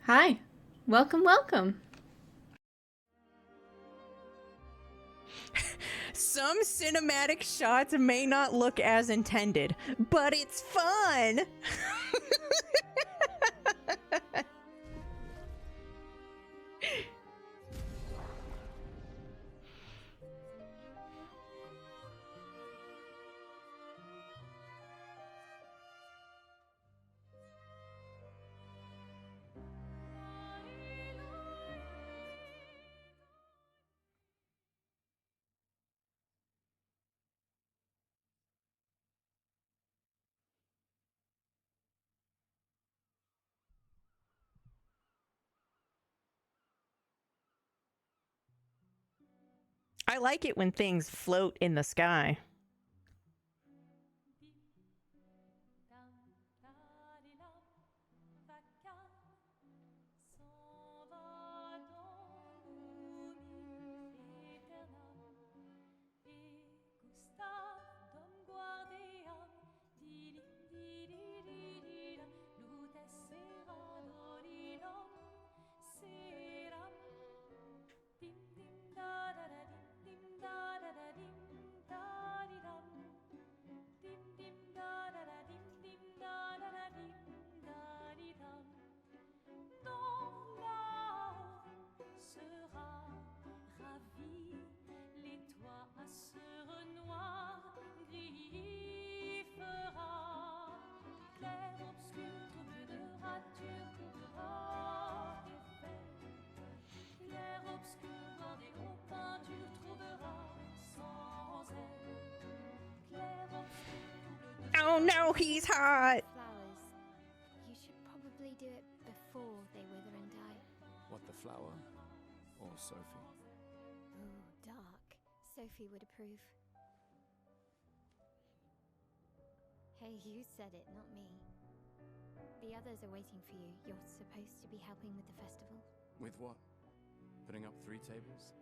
Hi. Welcome, welcome. Some cinematic shots may not look as intended, but it's fun! I like it when things float in the sky. Oh no, he's hot! Flowers. You should probably do it before they wither and die. What, the flower? Or Sophie? Ooh, dark. Sophie would approve. Hey, you said it, not me. The others are waiting for you. You're supposed to be helping with the festival. With what? Putting up 3 tables?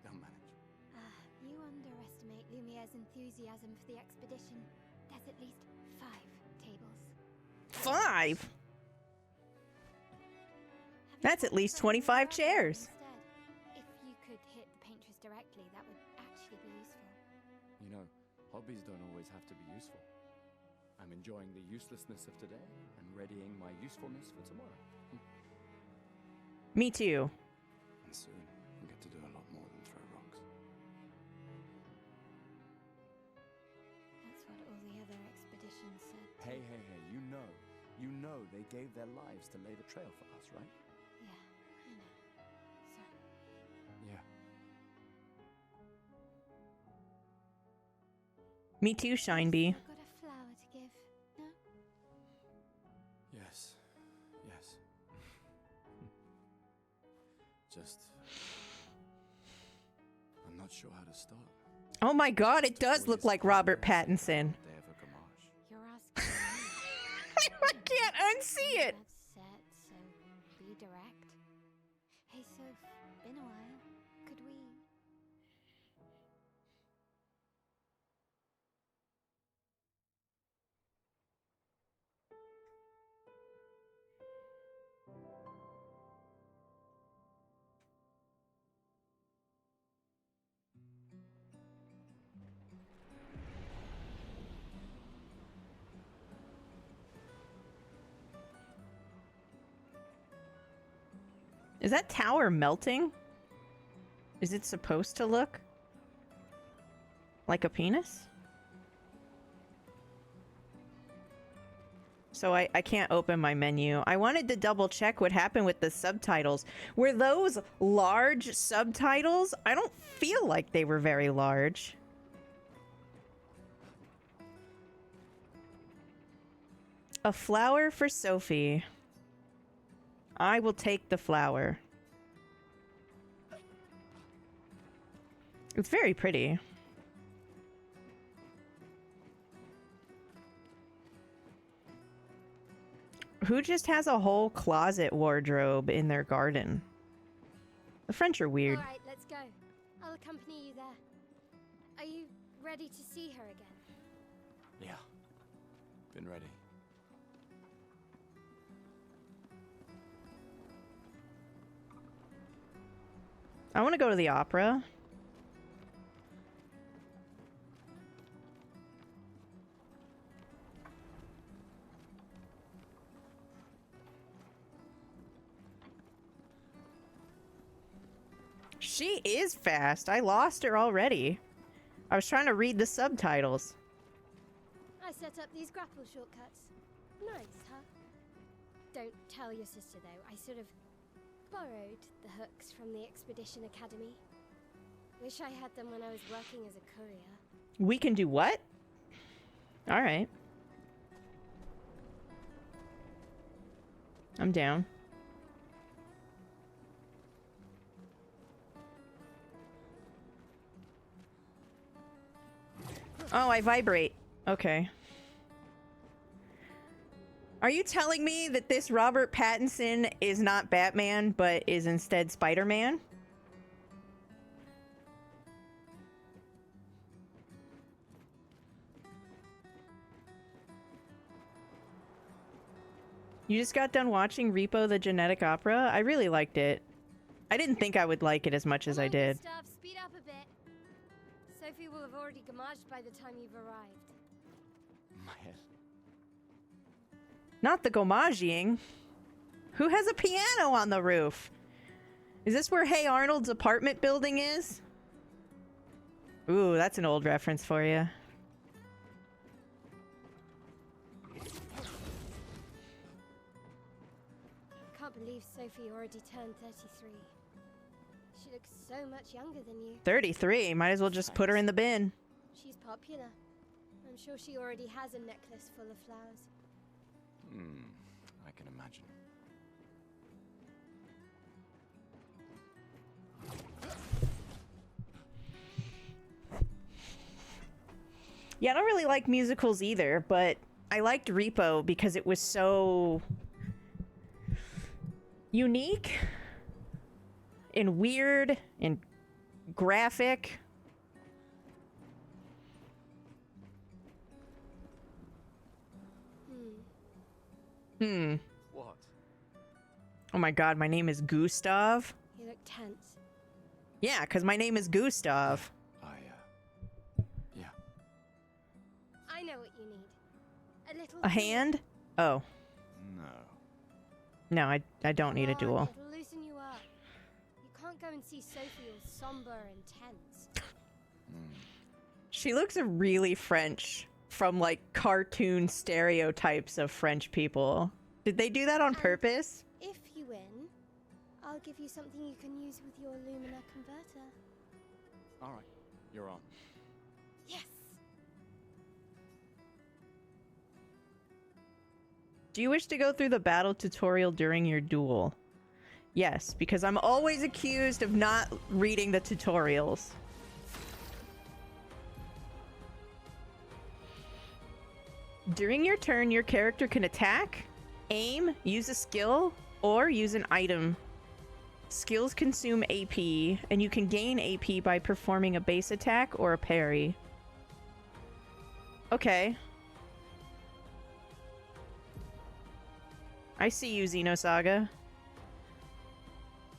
They'll manage. You underestimate Lumiere's enthusiasm for the expedition. There's at least 5 tables. 5? That's at least 25 chairs. Instead, if you could hit the paintress directly, that would actually be useful. You know, hobbies don't always have to be useful. I'm enjoying the uselessness of today and readying my usefulness for tomorrow. Me too. And soon, I'll get to do a lot more than throw rocks. That's what all the other expeditions said. Hey, you know they gave their lives to lay the trail for us, right? Yeah, I know. So, Yeah. Me too, Shine Bee. still got a flower to give, no? Yes. Just... I'm not sure how to start. Oh my god, it does look like Robert Pattinson. Day of a gamage. You're asking me. I can't unsee it! That's set, so be direct. Hey, Soph, been a while. Could we... Is that tower melting? Is it supposed to look like a penis? So I can't open my menu. I wanted to double check what happened with the subtitles. Were those large subtitles? I don't feel like they were very large. A flower for Sophie. I will take the flower. It's very pretty. Who just has a whole closet wardrobe in their garden? The French are weird. All right, let's go. I'll accompany you there. Are you ready to see her again? Yeah. Been ready. I want to go to the opera. She is fast. I lost her already. I was trying to read the subtitles. I set up these grapple shortcuts. Nice, huh? Don't tell your sister, though. I sort of borrowed the hooks from the Expedition Academy. Wish I had them when I was working as a courier. We can do what? All right. I'm down. Oh, I vibrate. Okay. Are you telling me that this Robert Pattinson is not Batman, but is instead Spider-Man? You just got done watching Repo the Genetic Opera? I really liked it. I didn't think I would like it as much as I did. Gustav, speed up a bit. Sophie will have already gamaged by the time you've arrived. My head. Not the gomagging. Who has a piano on the roof? Is this where Hey Arnold's apartment building is? Ooh, that's an old reference for you. Can't believe Sophie already turned 33. She looks so much younger than you. 33. Might as well just put her in the bin. She's popular. I'm sure she already has a necklace full of flowers. I can imagine. Yeah, I don't really like musicals either, but I liked Repo because it was so unique and weird and graphic. What? Oh my god, my name is Gustav. You look tense. Yeah, because my name is Gustav. Yeah. I know what you need. A little A hand? Oh. No. No, I don't need a Come on, duel. It'll loosen you up. You can't go and see Sophie all somber and tense. She looks really French from like cartoon stereotypes of French people. Did they do that on purpose? If you win, I'll give you something you can use with your Lumina converter. All right, you're on. Yes! Do you wish to go through the battle tutorial during your duel? Yes, because I'm always accused of not reading the tutorials. During your turn, your character can attack, aim, use a skill, or use an item. Skills consume AP, and you can gain AP by performing a base attack or a parry. Okay. I see you, Xenosaga.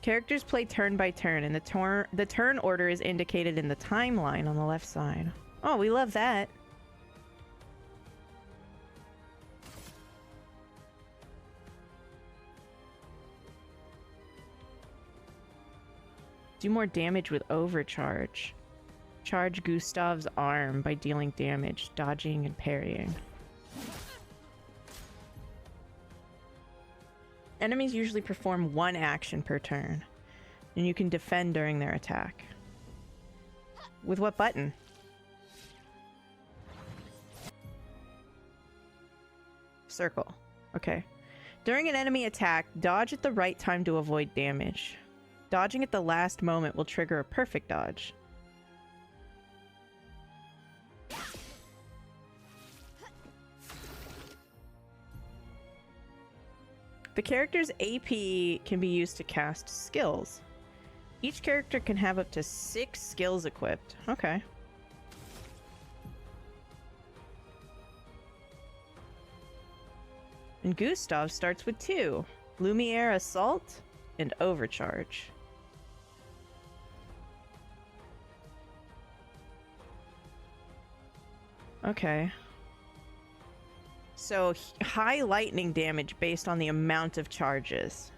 Characters play turn by turn, and the turn order is indicated in the timeline on the left side. Oh, we love that. Do more damage with overcharge. Charge Gustav's arm by dealing damage, dodging, and parrying. Enemies usually perform one action per turn, and you can defend during their attack. With what button? Circle. Okay. During an enemy attack, dodge at the right time to avoid damage. Dodging at the last moment will trigger a perfect dodge. The character's AP can be used to cast skills. Each character can have up to 6 skills equipped. Okay. And Gustav starts with 2. Lumiere Assault and Overcharge. Okay. So, high lightning damage based on the amount of charges.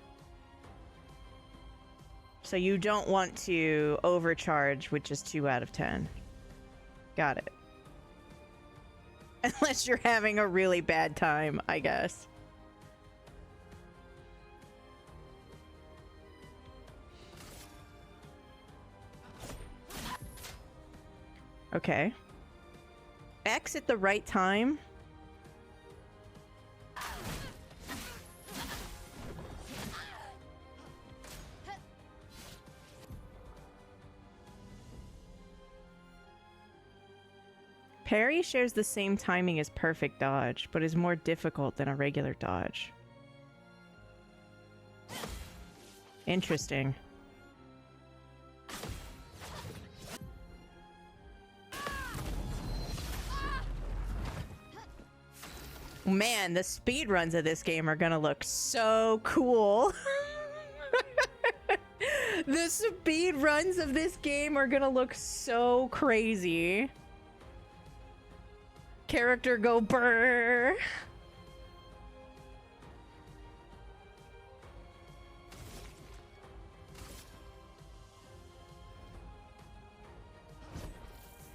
So you don't want to overcharge, which is 2 out of 10. Got it. Unless you're having a really bad time, I guess. Okay. X at the right time. Parry shares the same timing as perfect dodge, but is more difficult than a regular dodge. Interesting. Man, the speedruns of this game are gonna look so cool. The speedruns of this game are gonna look so crazy. Character go brrr.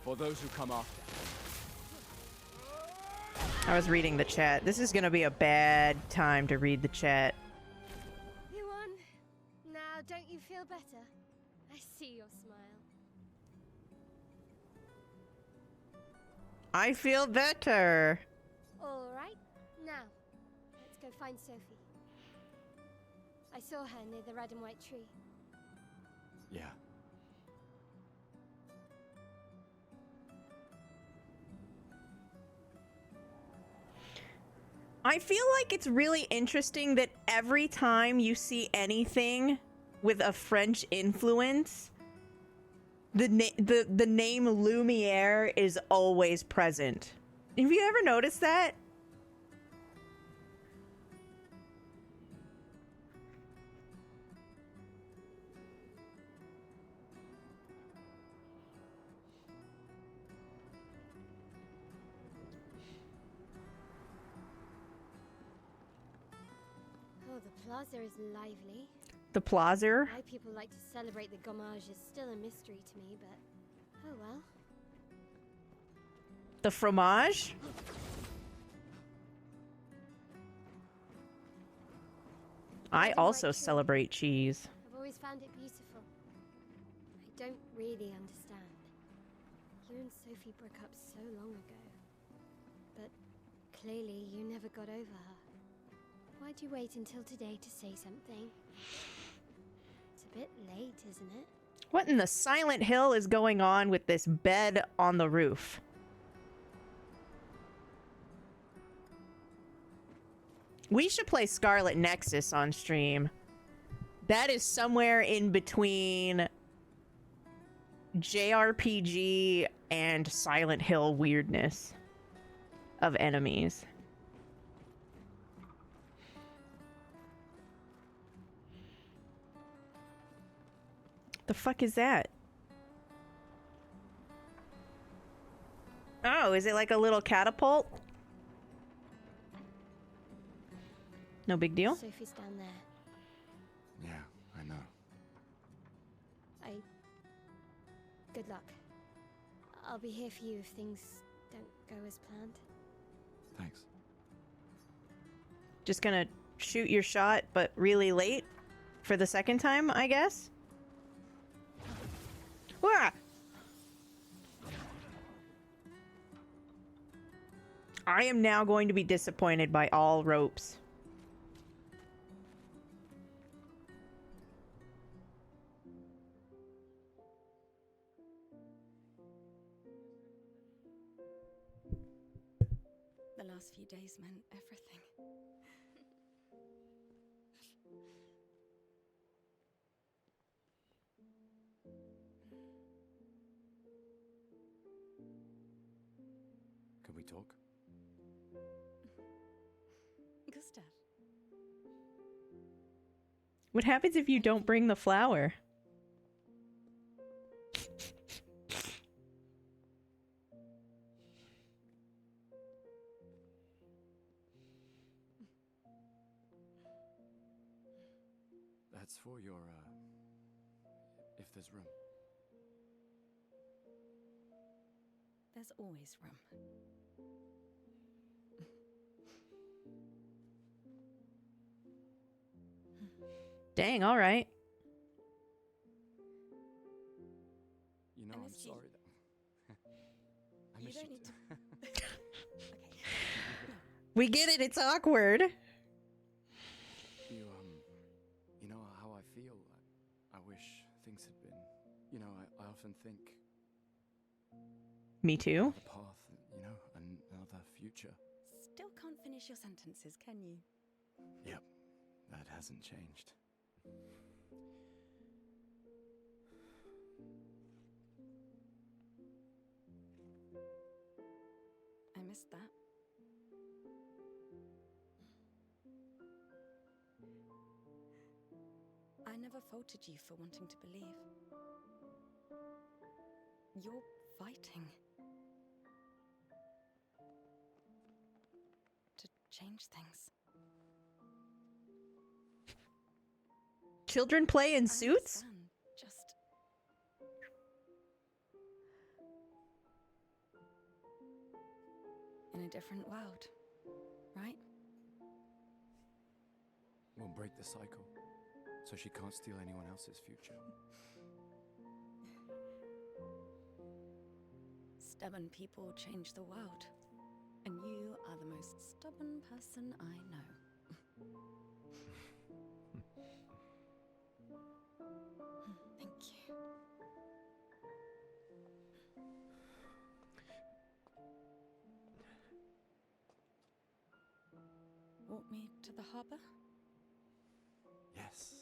For those who come after. I was reading the chat. This is gonna be a bad time to read the chat. You won. Now, don't you feel better? I see your smile. I feel better. All right. Now, let's go find Sophie. I saw her near the red and white tree. Yeah. I feel like it's really interesting that every time you see anything with a French influence, the name Lumiere is always present. Have you ever noticed that? Oh, the plaza is lively. The plaza? Why people like to celebrate the gommage is still a mystery to me, but oh well. The fromage? I also celebrate cheese. I've always found it beautiful. I don't really understand. You and Sophie broke up so long ago. But clearly you never got over her. Why'd you wait until today to say something? It's a bit late, isn't it? What in the Silent Hill is going on with this bed on the roof? We should play Scarlet Nexus on stream. That is somewhere in between JRPG and Silent Hill weirdness of enemies. The fuck is that? Oh, is it like a little catapult? No big deal. Sophie's down there. Yeah, I know. Good luck. I'll be here for you if things don't go as planned. Thanks. Just gonna shoot your shot, but really late for the second time, I guess? Wah! I am now going to be disappointed by all ropes. The last few days meant everything. Can we talk? Gustav. What happens if you don't bring the flower? That's for your, if there's room. There's always room. Dang, all right. You know, I I'm missed you. sorry that... I You miss don't you need too. Okay. We get it. It's awkward. You know how I feel. I wish things had been... You know, I often think... Me too. Another path, you know, another future. Still can't finish your sentences, can you? Yep, that hasn't changed. I missed that. I never faulted you for wanting to believe. You're fighting to change things. Children play in I suits? understand, just in a different world, right? We'll break the cycle, so she can't steal anyone else's future. Stubborn people change the world, and you are the most stubborn person I know. Thank you. Walk me to the harbor? Yes.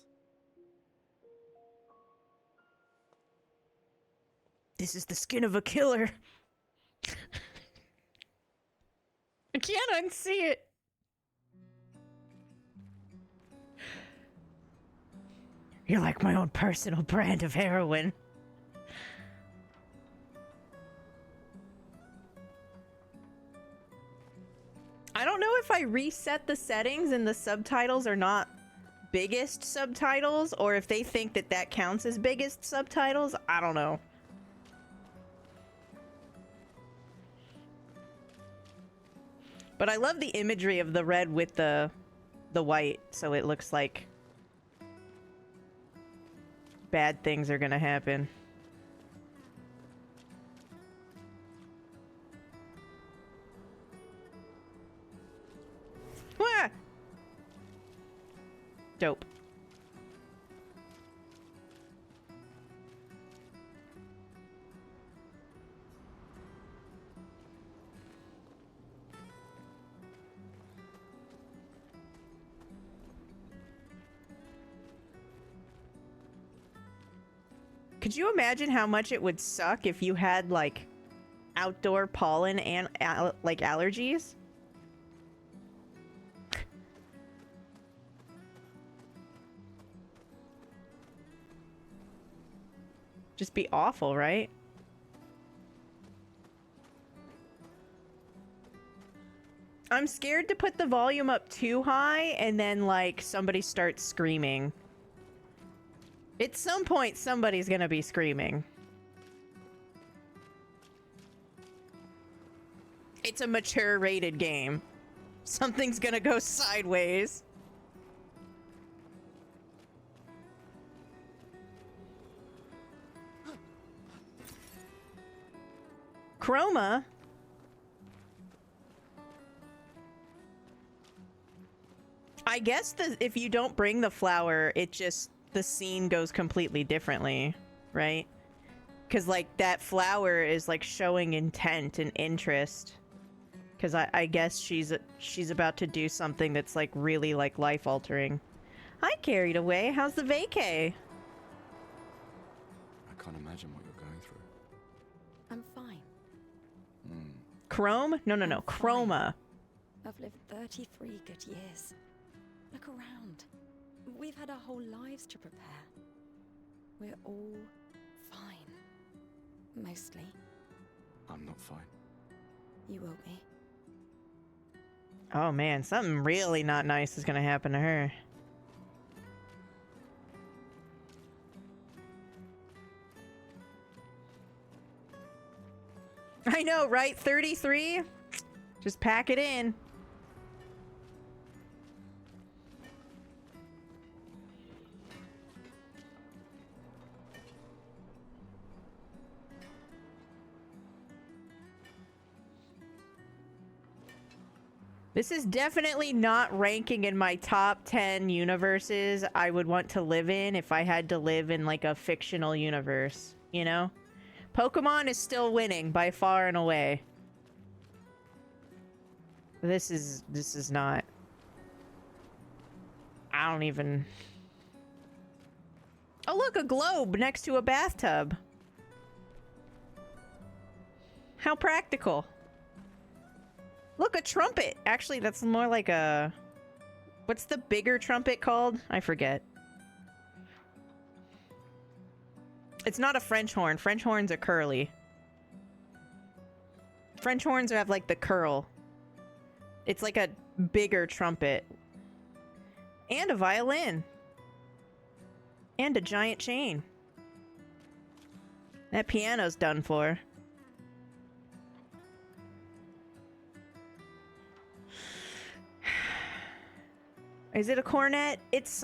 This is the skin of a killer. I can't unsee it. You're like my own personal brand of heroin. I don't know if I reset the settings and the subtitles are not biggest subtitles, or if they think that that counts as biggest subtitles. I don't know. But I love the imagery of the red with the white, so it looks like bad things are gonna happen. Wah! Dope. Could you imagine how much it would suck if you had, like, outdoor pollen and, like, allergies? Just be awful, right? I'm scared to put the volume up too high and then, like, somebody starts screaming. At some point, somebody's gonna be screaming. It's a mature rated game. Something's gonna go sideways. Chroma? I guess if you don't bring the flower, it just... the scene goes completely differently, right? Because, like, that flower is, like, showing intent and interest. Because I guess she's about to do something that's, like, really, like, life-altering. Hi, Carried Away. How's the vacay? I can't imagine what you're going through. I'm fine. Chrome? No, I'm Chroma. I've lived 33 good years. Look around. We've had our whole lives to prepare. We're all fine. Mostly. I'm not fine. You will be. Oh, man. Something really not nice is going to happen to her. I know, right? 33? Just pack it in. This is definitely not ranking in my top 10 universes I would want to live in if I had to live in like a fictional universe, you know? Pokemon is still winning by far and away. This is not. I don't even... Oh look, a globe next to a bathtub. How practical. Look, a trumpet. Actually, that's more like a... What's the bigger trumpet called? I forget. It's not a French horn. French horns are curly. French horns have like the curl. It's like a bigger trumpet. And a violin. And a giant chain. That piano's done for. Is it a cornet? It's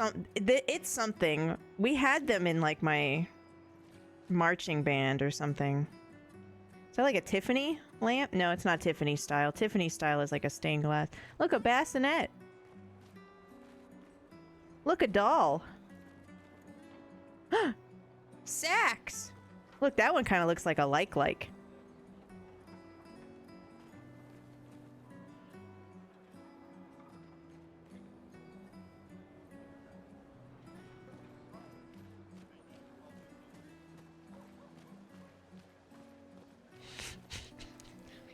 something. We had them in like my marching band or something. Is that like a Tiffany lamp? No, it's not Tiffany style. Tiffany style is like a stained glass. Look, a bassinet. Look, a doll. Sax. Look, that one kind of looks like a like.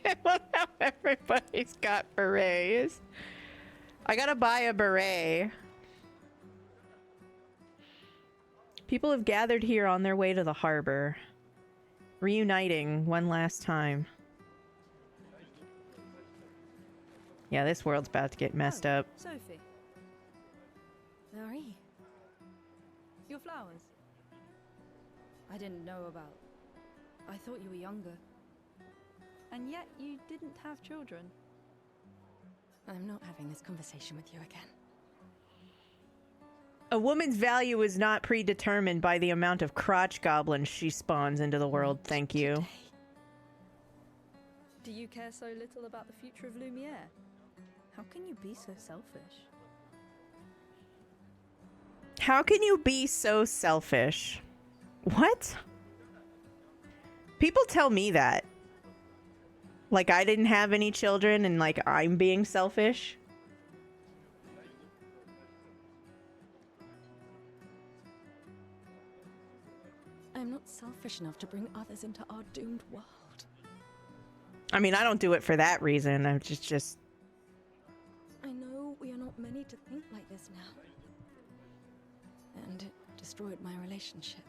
I love how everybody's got berets. I gotta buy a beret. People have gathered here on their way to the harbor, reuniting one last time. Yeah, this world's about to get messed up. Sophie. Marie. Your flowers. I didn't know about. I thought you were younger. And yet you didn't have children. I'm not having this conversation with you again. A woman's value is not predetermined by the amount of crotch goblins she spawns into the world, thank you. Today. Do you care so little about the future of Lumiere? How can you be so selfish? How can you be so selfish? What? People tell me that. Like I didn't have any children and like I'm being selfish. I'm not selfish enough to bring others into our doomed world. I mean, I don't do it for that reason. I'm just... I know we are not many to think like this now. And it destroyed my relationship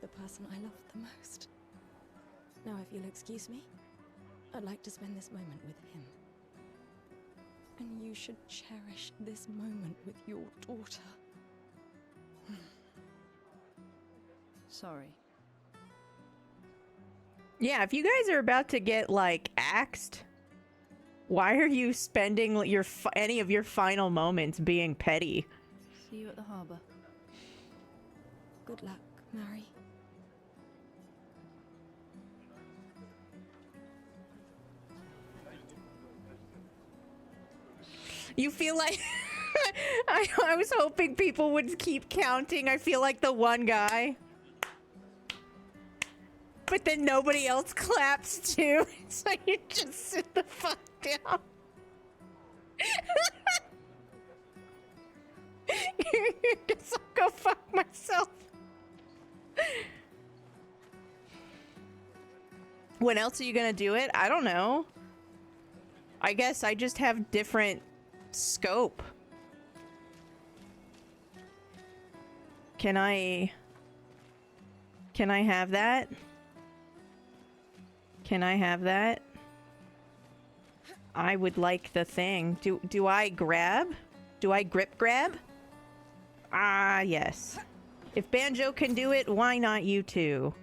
with the person I loved the most. Now, if you'll excuse me, I'd like to spend this moment with him. And you should cherish this moment with your daughter. Sorry. Yeah, if you guys are about to get, like, axed, why are you spending your any of your final moments being petty? See you at the harbor. Good luck, Mary. You feel like... I was hoping people would keep counting. I feel like the one guy. But then nobody else claps too. So you just sit the fuck down. Guess I'll go fuck myself. When else are you gonna do it? I don't know. I guess I just have different scope. Can I have that? Can I have that? I would like the thing. Do I grab? Do I grip grab? Ah, yes. If Banjo can do it, why not you too?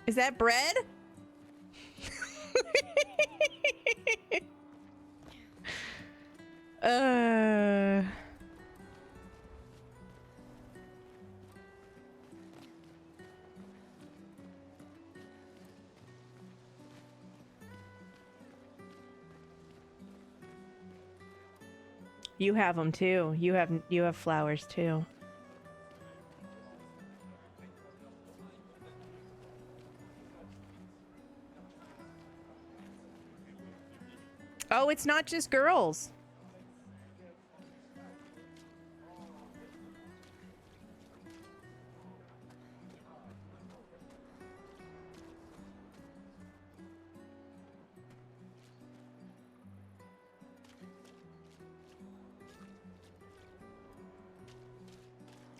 Is that bread? uh... You have them too. You have flowers too. Oh, it's not just girls.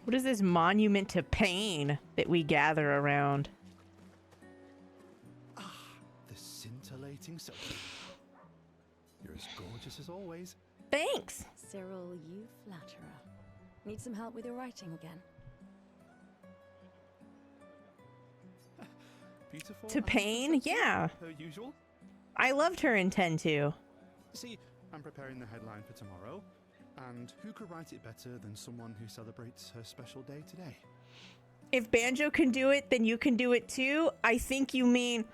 What is this monument to pain that we gather around? Ah, the scintillating Sophie. You're as gorgeous as always. Thanks. Cyril, you flatterer. Need some help with your writing again? Beautiful. To pain? Yeah. Per usual. I loved her in 10-2. See, I'm preparing the headline for tomorrow. And who could write it better than someone who celebrates her special day today? If Banjo can do it, then you can do it too. I think you mean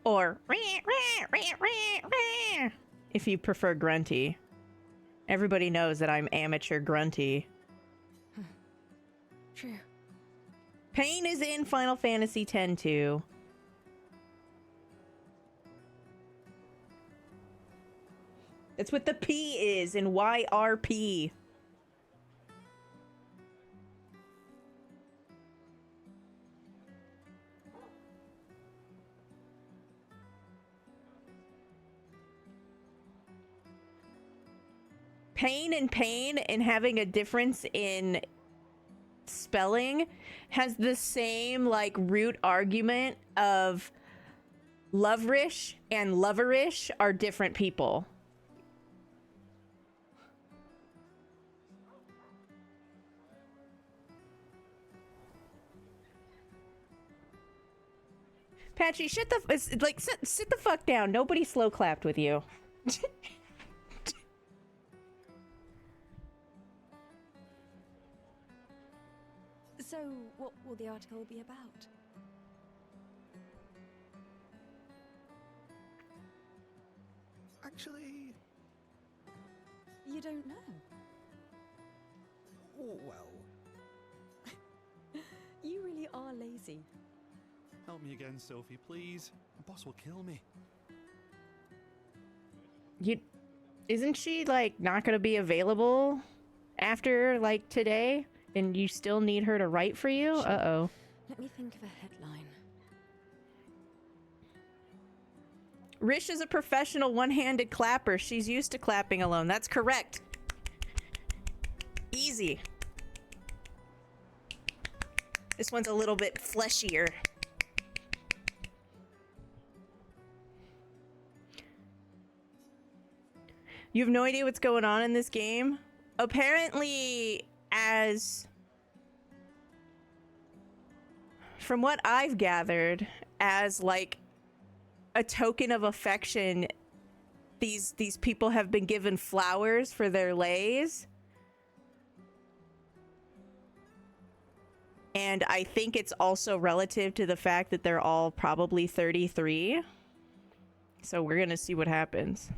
or if you prefer grunty. Everybody knows that I'm amateur grunty. True. Pain is in Final Fantasy X too. That's what the P is in YRP. Pain and having a difference in spelling has the same like root argument of loverish and loverish are different people. Patchy, sit the fuck down. Nobody slow clapped with you. So, what will the article be about? Actually, You don't know. well, You really are lazy. help me again, Sophie, please. My boss will kill me. Isn't she like not gonna be available after like today? And you still need her to write for you? Sure. Uh-oh. Let me think of a headline. Rish is a professional one-handed clapper. She's used to clapping alone. That's correct. Easy. This one's a little bit fleshier. You have no idea what's going on in this game? Apparently, from what I've gathered, as like a token of affection, these people have been given flowers for their lays. And I think it's also relative to the fact that they're all probably 33. So we're gonna see what happens.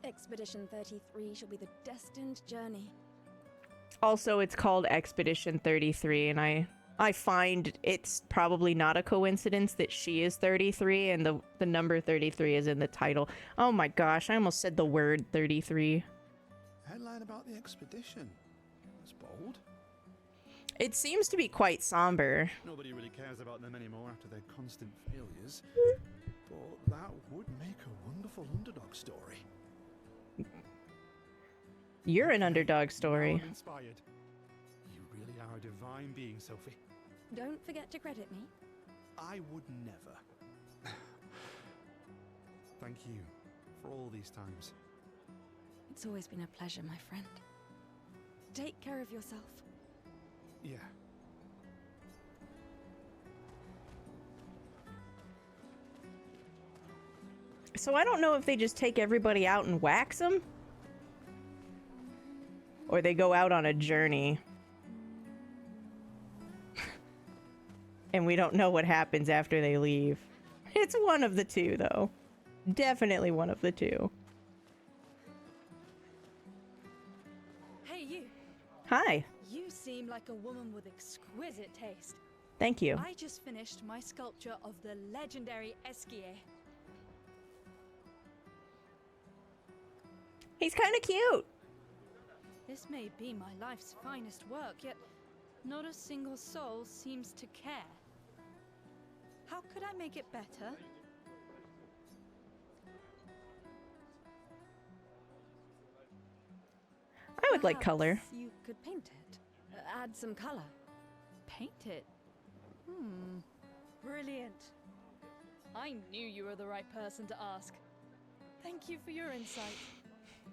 Expedition 33 shall be the destined journey. Also, it's called Expedition 33, and I find it's probably not a coincidence that she is 33 and the number 33 is in the title. Oh my gosh, I almost said the word 33. Headline about the expedition. That's bold. It seems to be quite somber. Nobody really cares about them anymore after their constant failures. But that would make a wonderful underdog story. You're an underdog story. Now I'm inspired. You really are a divine being, Sophie. Don't forget to credit me. I would never. Thank you for all these times. It's always been a pleasure, my friend. Take care of yourself. Yeah. So I don't know if they just take everybody out and wax them, or they go out on a journey. And we don't know what happens after they leave. It's one of the two, though. Definitely one of the two. Hey, you. Hi. You seem like a woman with exquisite taste. Thank you. I just finished my sculpture of the legendary Esquier. He's kind of cute. This may be my life's finest work, yet not a single soul seems to care. How could I make it better? I would like color. Perhaps you could paint it. Add some color. Paint it? Brilliant. I knew you were the right person to ask. Thank you for your insight.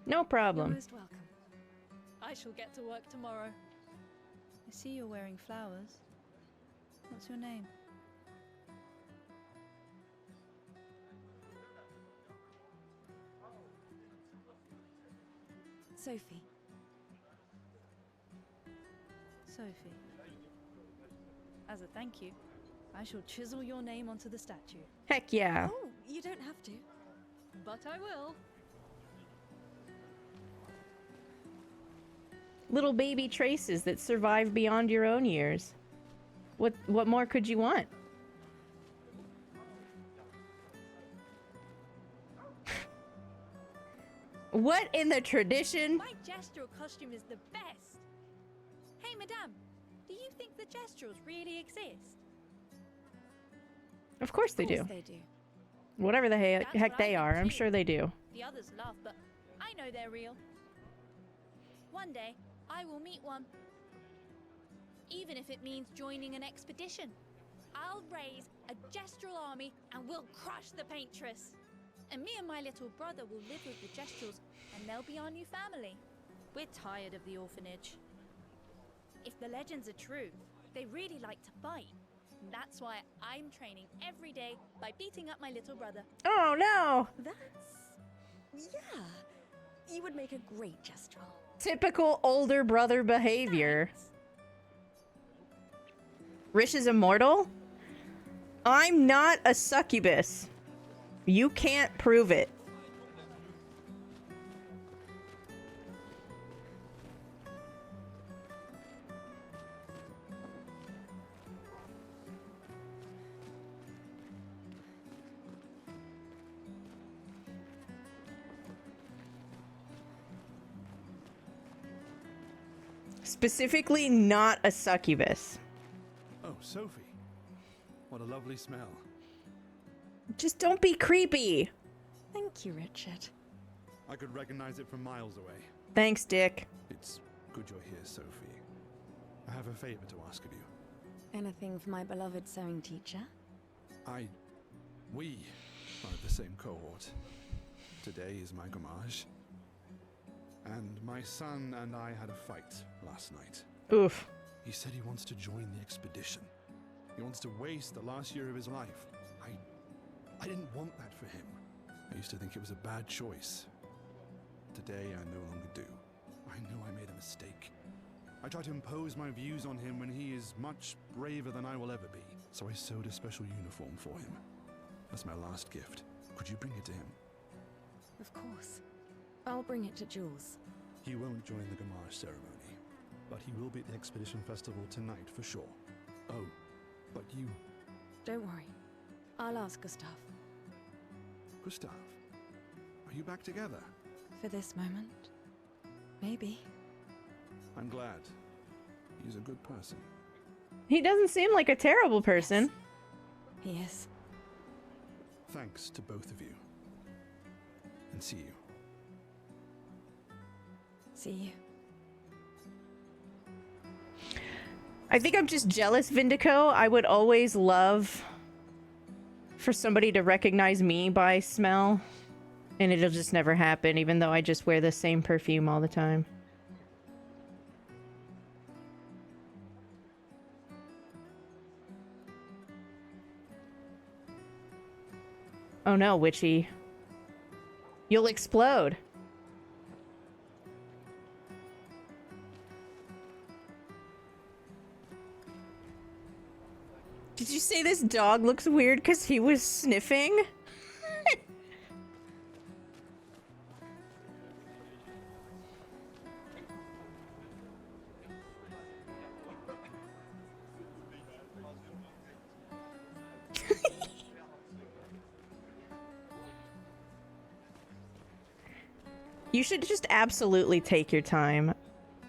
No You're problem. most welcome. I shall get to work tomorrow. I see you're wearing flowers. What's your name? Sophie. Sophie. As a thank you, I shall chisel your name onto the statue. Heck yeah. Oh, you don't have to. But I will. Little baby traces that survive beyond your own years. What more could you want? What in the tradition? My gestural costume is the best. Hey, madame, do you think the gesturals really exist? Of course they Of do. course they do. Whatever the That's heck what they I are, think I'm too. sure they do. The others laugh, but I know they're real. One day, I will meet one. Even if it means joining an expedition. I'll raise a gestural army and we'll crush the paintress. And me and my little brother will live with the gestrals and they'll be our new family. We're tired of the orphanage. If the legends are true, they really like to fight. And that's why I'm training every day by beating up my little brother. Oh no! That's... yeah. You would make a great gestural. Typical older brother behavior. Rish is immortal? I'm not a succubus. You can't prove it. Specifically, not a succubus. Oh, Sophie. What a lovely smell. Just don't be creepy. Thank you, Richard. I could recognize it from miles away. Thanks, Dick. It's good you're here, Sophie. I have a favor to ask of you. Anything for my beloved sewing teacher? We are of the same cohort. Today is my gommage. And my son and I had a fight last night. Oof. He said he wants to join the expedition. He wants to waste the last year of his life. I didn't want that for him. I used to think it was a bad choice. Today I no longer do. I know I made a mistake. I tried to impose my views on him when he is much braver than I will ever be. So I sewed a special uniform for him. That's my last gift. Could you bring it to him? Of course. I'll bring it to Jules. He won't join the Gamarge ceremony, but he will be at the Expedition Festival tonight for sure. Oh, but you... Don't worry. I'll ask Gustav. Gustav, are you back together? For this moment. Maybe. I'm glad. He's a good person. He doesn't seem like a terrible person. He is. Thanks to both of you. And see you. See you. I think I'm just jealous, Vindico. I would always love for somebody to recognize me by smell. And it'll just never happen, even though I just wear the same perfume all the time. Oh no, Witchy. You'll explode. Did you say this dog looks weird because he was sniffing? You should just absolutely take your time.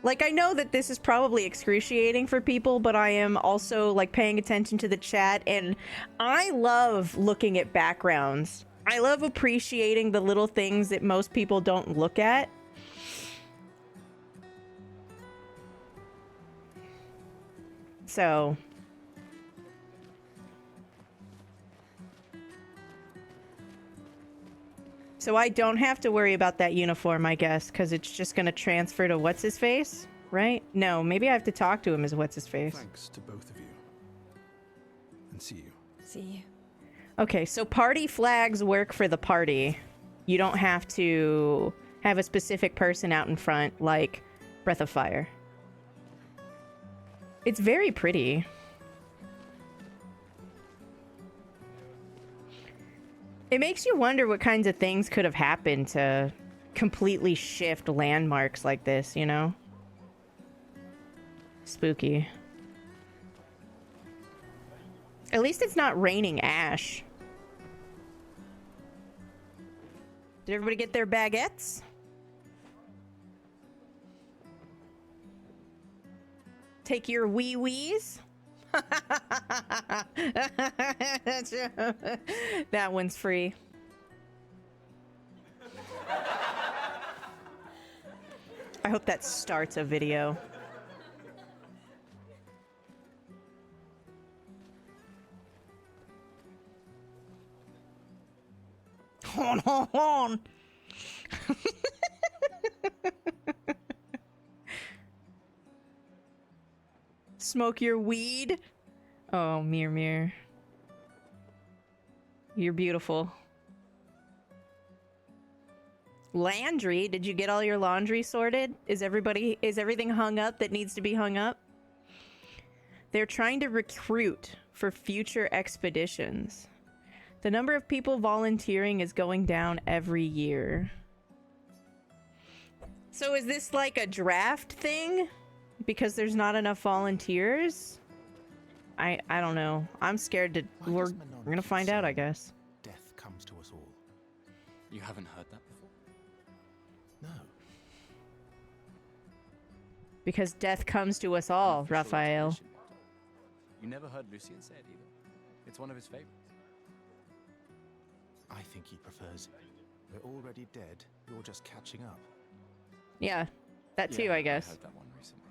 Like, I know that this is probably excruciating for people, but I am also, like, paying attention to the chat, and I love looking at backgrounds. I love appreciating the little things that most people don't look at. So... So I don't have to worry about that uniform, I guess, because it's just going to transfer to what's-his-face, right? No, maybe I have to talk to him as what's-his-face. Thanks to both of you. And see you. See you. Okay, so party flags work for the party. You don't have to have a specific person out in front, like Breath of Fire. It's very pretty. It makes you wonder what kinds of things could have happened to completely shift landmarks like this, you know? Spooky. At least it's not raining ash. Did everybody get their baguettes? Take your wee-wees? That one's free. I hope that starts a video. Hon, hon, hon. Smoke your weed? Oh, Mir. You're beautiful. Landry, did you get all your laundry sorted? Is everything hung up that needs to be hung up? They're trying to recruit for future expeditions. The number of people volunteering is going down every year. So is this like a draft thing? Because there's not enough volunteers? I don't know. I'm scared to... We're gonna find out, I guess. Death comes to us all. You haven't heard that before? No. Because death comes to us all, Unofficial Raphael. expedition. You never heard Lucian say it either. It's one of his favorites. I think he prefers. We're already dead. You're just catching up. Yeah, that too, Yeah, I guess. I heard that one recently.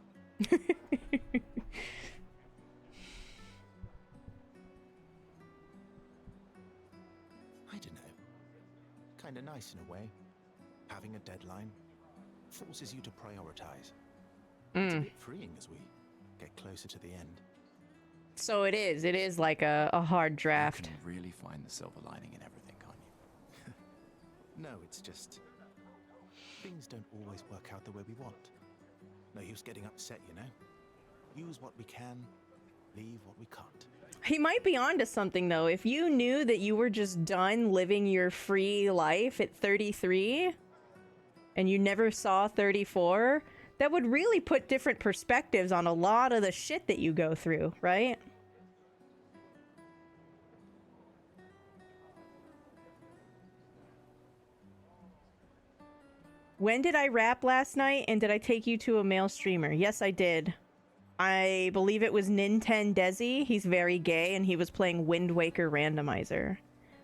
I don't know. Kinda nice in a way. Having a deadline forces you to prioritize. It's a bit freeing as we get closer to the end. So it is. It is like a hard draft. You can really find the silver lining in everything, can't you? No, it's just... things don't always work out the way we want. No use getting upset, you know? Use what we can, leave what we can't. He might be onto something, though. If you knew that you were just done living your free life at 33, and you never saw 34, that would really put different perspectives on a lot of the shit that you go through, right? When did I rap last night, and did I take you to a male streamer? Yes, I did. I believe it was Nintendezi. He's very gay, and he was playing Wind Waker Randomizer.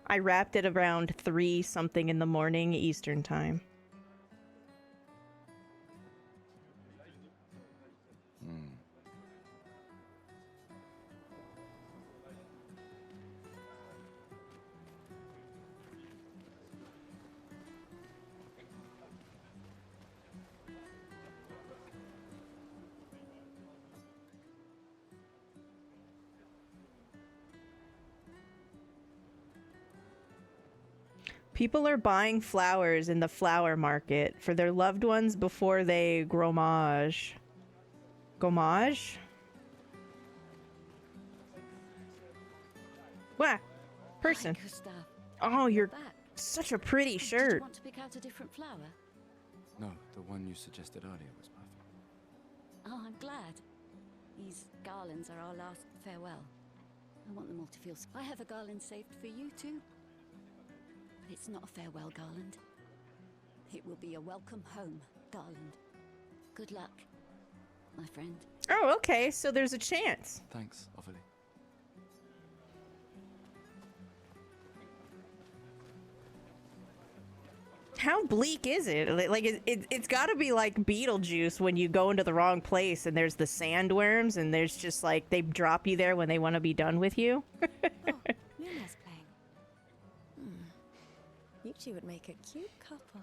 I rapped at around 3 something in the morning Eastern time. People are buying flowers in the flower market for their loved ones before they gommage. Gommage? What? Person. Hi, Gustav. Oh, you're Back. such a pretty Did you shirt. want to pick out a different flower? No, the one you suggested earlier was perfect. Oh, I'm glad. These garlands are our last farewell. I want them all to feel... I have a garland saved for you too. But it's not a farewell garland. It will be a welcome home garland. Good luck, my friend. Oh, okay, so there's a chance. Thanks, Ophelia. How bleak is it? Like, it's got to be like Beetlejuice when you go into the wrong place and there's the sandworms and there's just like, they drop you there when they want to be done with you. Oh, Luna's playing. You two would make a cute couple.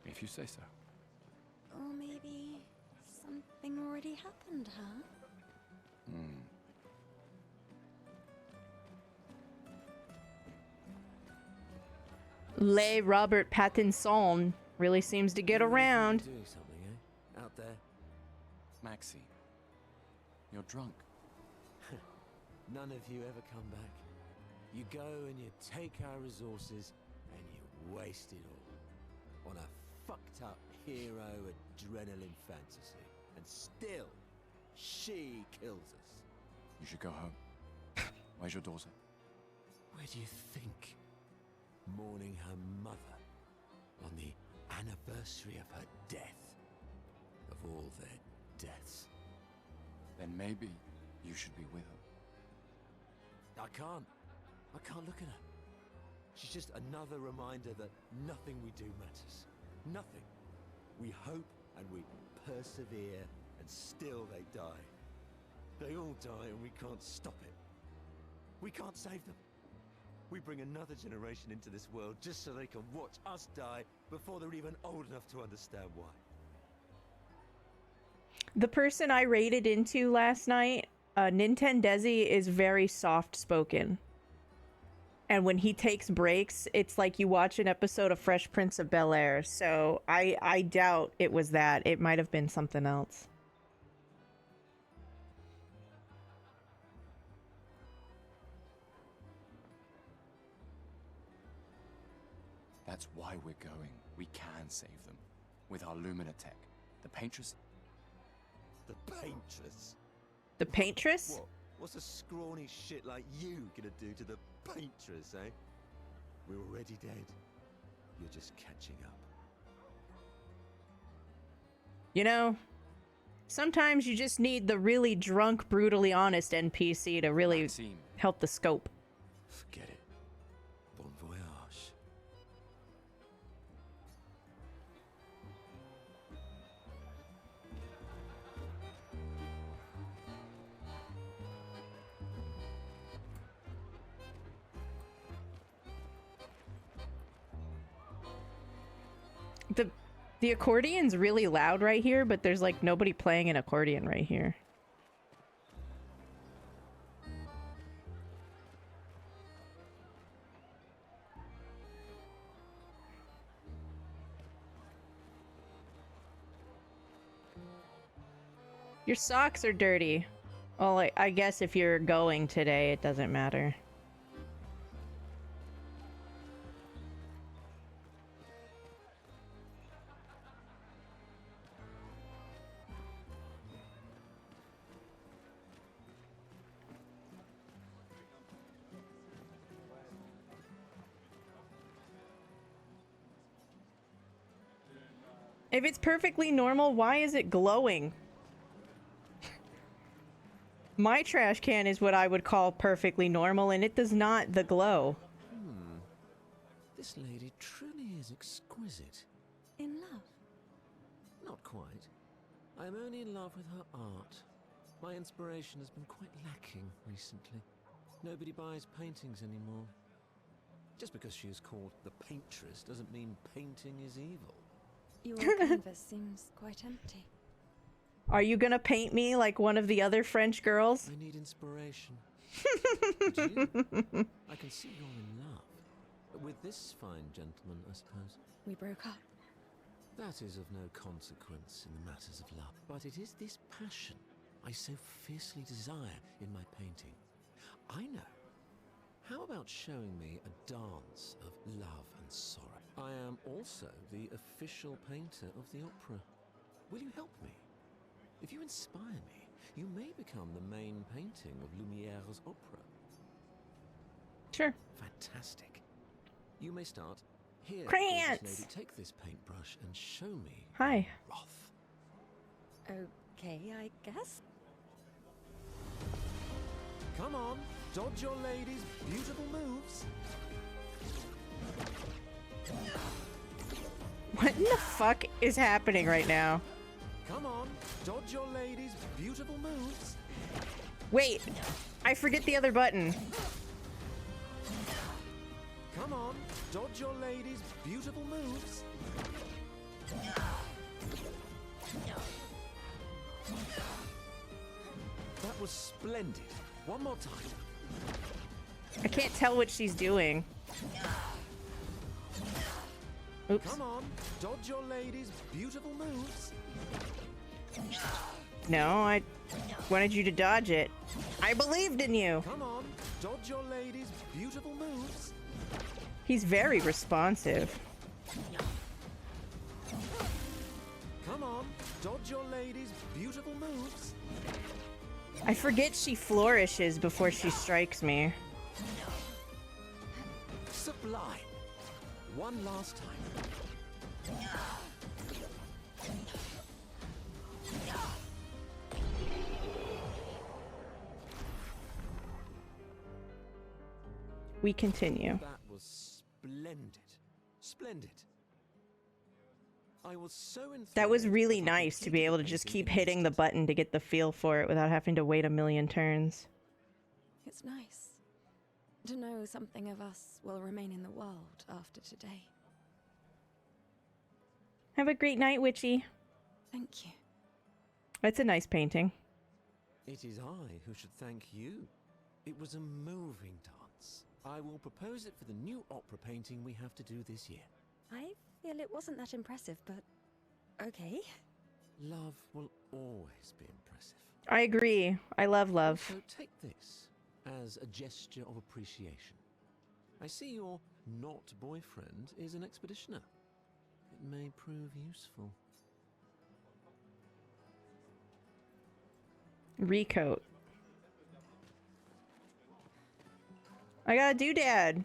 If you say so. Or maybe something already happened, huh? Le Robert Pattinson really seems to get around. Doing something, eh? Out there. Maxine, you're drunk. None of you ever come back. You go and you take our resources and you waste it all on a fucked up hero adrenaline fantasy. And still, she kills us. You should go home. Where's your daughter? Where do you think? Mourning her mother on the anniversary of her death. Of all their deaths. Then maybe you should be with her. I can't look at her. She's just another reminder that nothing we do matters. Nothing. We hope and we persevere, and still they die. They all die and we can't stop it. We can't save them. We bring another generation into this world just so they can watch us die before they're even old enough to understand why. The person I raided into last night, Nintendezi, is very soft-spoken. And when he takes breaks, it's like you watch an episode of Fresh Prince of Bel-Air. So I doubt it was that. It might have been something else. That's why we're going. We can save them. With our Lumina tech. The paintress... The paintress? The paintress? What? What's a scrawny shit like you gonna do to the paintress, eh? We're already dead. You're just catching up. You know, sometimes you just need the really drunk, brutally honest NPC to really Maxine. help the scope. Forget it. Bon voyage. The accordion's really loud right here, but there's like nobody playing an accordion right here. Your socks are dirty. Well, I guess if you're going today, it doesn't matter. If it's perfectly normal, why is it glowing? My trash can is what I would call perfectly normal, and it does not the glow. This lady truly is exquisite. In love? Not quite. I am only in love with her art. My inspiration has been quite lacking recently. Nobody buys paintings anymore. Just because she is called the paintress doesn't mean painting is evil. Your canvas seems quite empty. Are you gonna paint me like one of the other French girls? I need inspiration. And you? I can see you're in love. With this fine gentleman, I suppose. We broke up. That is of no consequence in the matters of love. But it is this passion I so fiercely desire in my painting. I know. How about showing me a dance of love and sorrow? I am also the official painter of the opera. Will you help me? If you inspire me, you may become the main painting of Lumiere's opera. Sure. Fantastic. You may start. Here, Krantz! gorgeous lady, take this paintbrush and show me Hi. wrath. Okay, I guess. Come on, dodge your lady's beautiful moves. What in the fuck is happening right now? Come on, dodge your lady's beautiful moves. Wait, I forget the other button. Come on, dodge your lady's beautiful moves. That was splendid. One more time. I can't tell what she's doing. Oops. Come on, dodge your lady's beautiful moves. No, I wanted you to dodge it. I believed in you. Come on, dodge your lady's beautiful moves. He's very responsive. Come on, dodge your lady's beautiful moves. I forget she flourishes before she strikes me. Sublime. One last time. We continue. That was splendid. Splendid. I was so enthralled. That was really nice to be able to just keep hitting the button to get the feel for it without having to wait a million turns. It's nice to know something of us will remain in the world after today. Have a great night, Witchy. Thank you. That's a nice painting. It is I who should thank you. It was a moving dance. I will propose it for the new opera painting we have to do this year. I feel it wasn't that impressive, but okay. Love will always be impressive. I agree. I love love. So take this as a gesture of appreciation. I see your not boyfriend is an expeditioner. It may prove useful. Recoat. I got a doodad.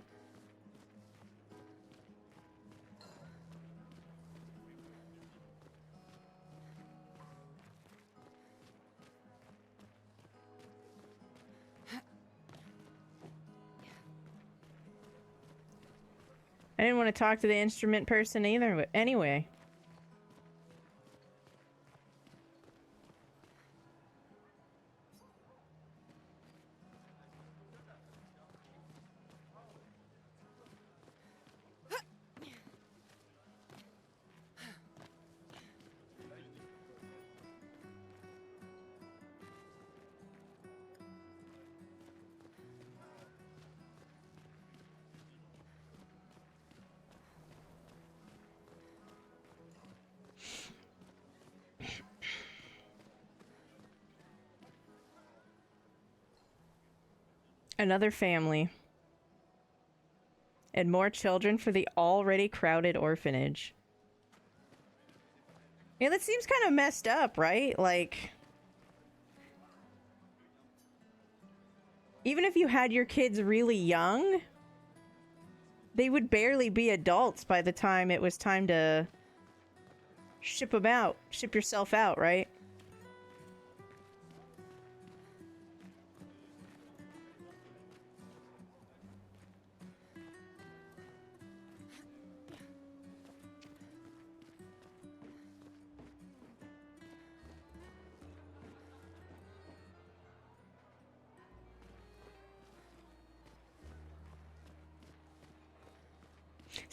I didn't want to talk to the instrument person either, but anyway. Another family. And more children for the already crowded orphanage. Yeah, that seems kind of messed up, right? Like, even if you had your kids really young, they would barely be adults by the time it was time to ship them out. Ship yourself out, right?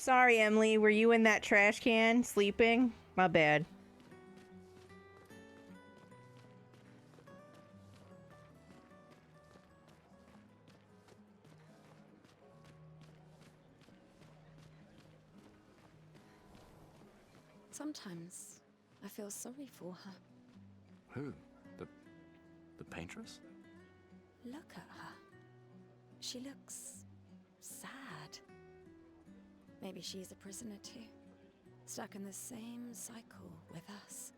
Sorry, Emily. Were you in that trash can sleeping? My bad. Sometimes I feel sorry for her. Who? The paintress? Look at her. She looks sad. Maybe she's a prisoner too, stuck in the same cycle with us.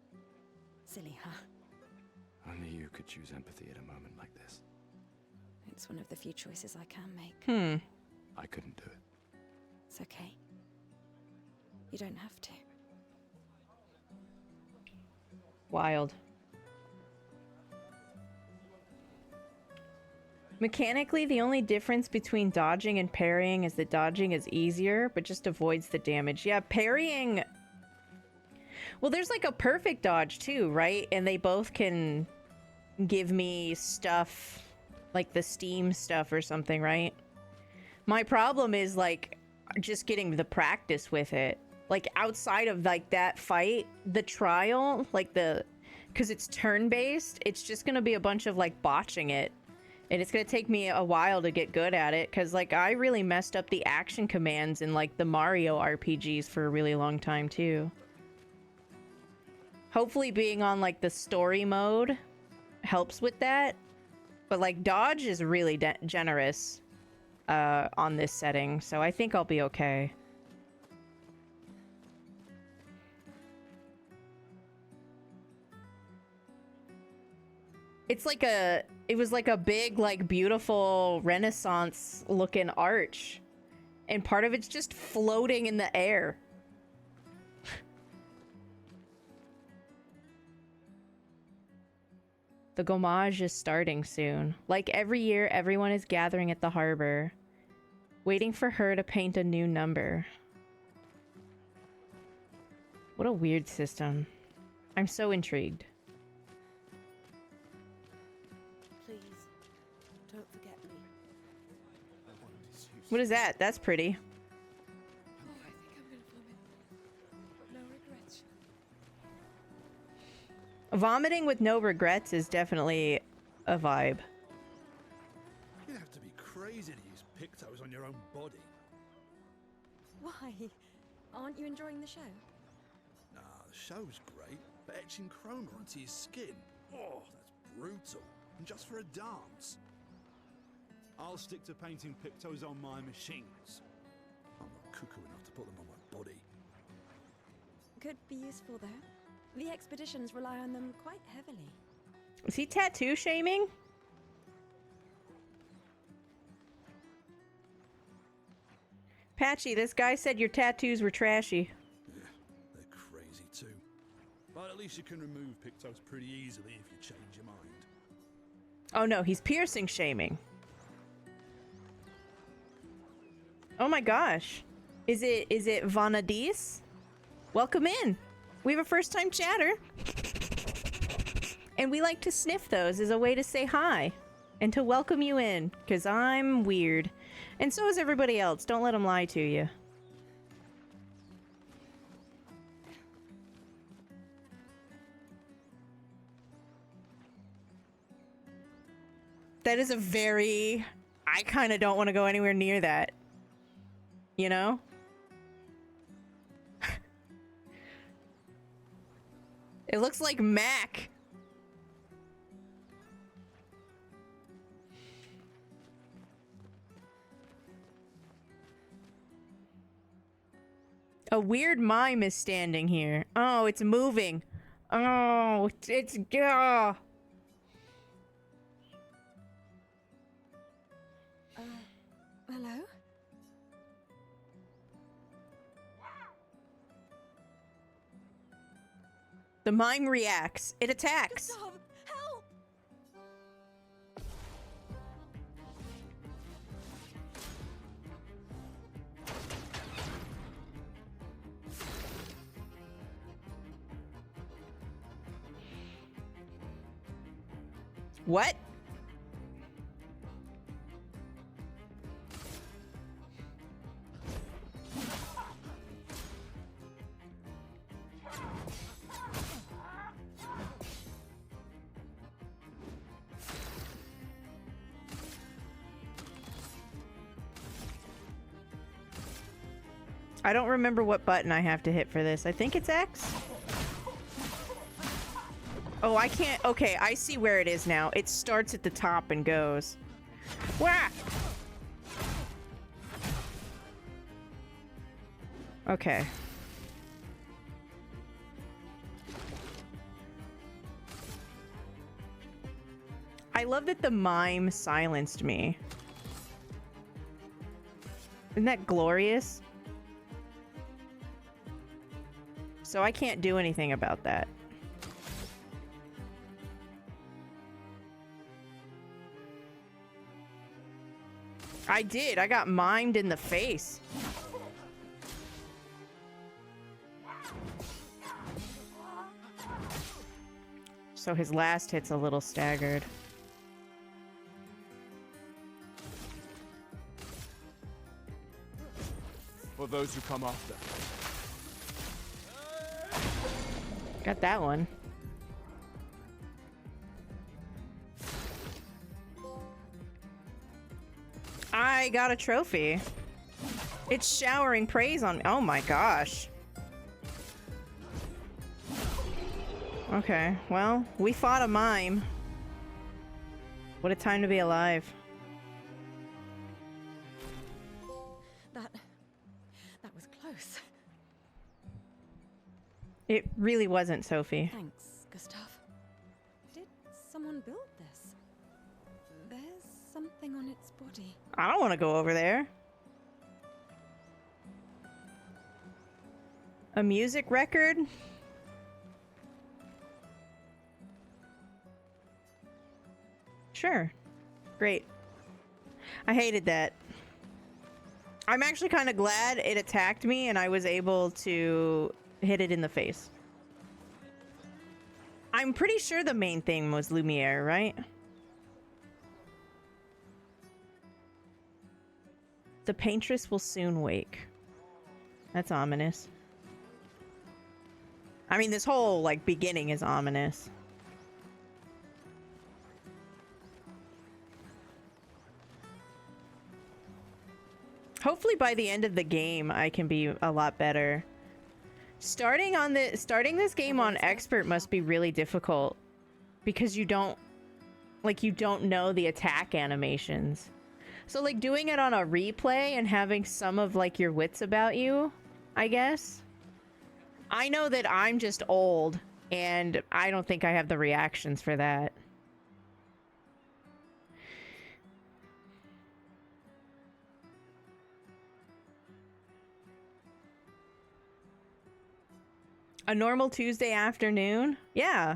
Silly her. Only you could choose empathy at a moment like this. It's one of the few choices I can make. I couldn't do it. It's okay. You don't have to. Wild. Mechanically, the only difference between dodging and parrying is that dodging is easier, but just avoids the damage. Yeah, parrying... Well, there's like a perfect dodge too, right? And they both can give me stuff, like the steam stuff or something, right? My problem is like just getting the practice with it. Like outside of like that fight, the trial, like because it's turn-based, it's just gonna be a bunch of like botching it. And it's gonna take me a while to get good at it, because like I really messed up the action commands in like the Mario RPGs for a really long time too. Hopefully being on like the story mode helps with that. But like dodge is really generous on this setting, so I think I'll be okay. It's like it was like a big, like, beautiful Renaissance looking arch. And part of it's just floating in the air. The Gommage is starting soon. Like every year, everyone is gathering at the harbor, waiting for her to paint a new number. What a weird system. I'm so intrigued. Don't forget me. What is that? That's pretty. Oh, I think I'm gonna vomit. No regrets. Vomiting with no regrets is definitely a vibe. You'd have to be crazy to use pictos on your own body. Why? Aren't you enjoying the show? Nah, the show's great, but etching chroma onto your skin, oh, that's brutal. And just for a dance. I'll stick to painting pictos on my machines. I'm not cuckoo enough to put them on my body. Could be useful though. The expeditions rely on them quite heavily. Is he tattoo shaming? Patchy, this guy said your tattoos were trashy. Yeah, they're crazy too. But at least you can remove pictos pretty easily if you change your mind. Oh no, he's piercing shaming. Oh my gosh. Is it Vanadis? Welcome in. We have a first time chatter. And we like to sniff those as a way to say hi. And to welcome you in. Because I'm weird. And so is everybody else. Don't let them lie to you. That is a very... I kind of don't want to go anywhere near that. You know? It looks like Mac. A weird mime is standing here. Oh, it's moving. Oh, it's... Hello? The mime reacts. It attacks. Stop! Help! What? I don't remember what button I have to hit for this. I think it's X. Oh, I can't. Okay, I see where it is now. It starts at the top and goes. Wah! Okay. I love that the mime silenced me. Isn't that glorious? So I can't do anything about that. I did. I got mimed in the face. So his last hit's a little staggered. For those who come after. Got that one. I got a trophy. It's showering praise on me. Oh my gosh. Okay, well, we fought a mime. What a time to be alive. That was close. It really wasn't, Sophie. Thanks, Gustav. Did someone build this? There's something on its body. I don't want to go over there. A music record? Sure. Great. I hated that. I'm actually kind of glad it attacked me and I was able to hit it in the face. I'm pretty sure the main thing was Lumiere, right? The paintress will soon wake. That's ominous. I mean, this whole, like, beginning is ominous. Hopefully by the end of the game, I can be a lot better. Starting this game on expert must be really difficult because you don't know the attack animations. So like doing it on a replay and having some of like your wits about you, I guess. I know that I'm just old and I don't think I have the reactions for that. A normal Tuesday afternoon? Yeah.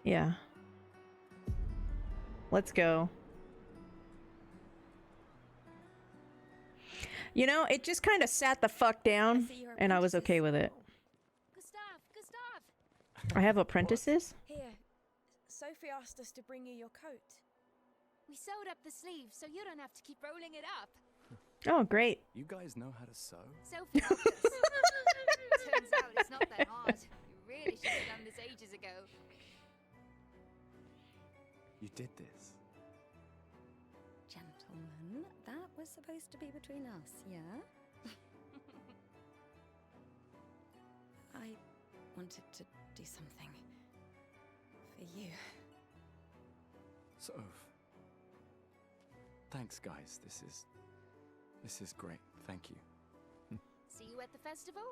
Yeah. Let's go. You know, it just kind of sat the fuck down, and I was okay with it. Gustav! I have apprentices? Here, Sophie asked us to bring you your coat. We sewed up the sleeves so you don't have to keep rolling it up. Oh, great. You guys know how to sew? Sophie helped us. Turns out it's not that hard. You really should have done this ages ago. You did this. Gentlemen, that was supposed to be between us, yeah? I wanted to do something for you. So, thanks, guys. This is great. Thank you. See you at the festival?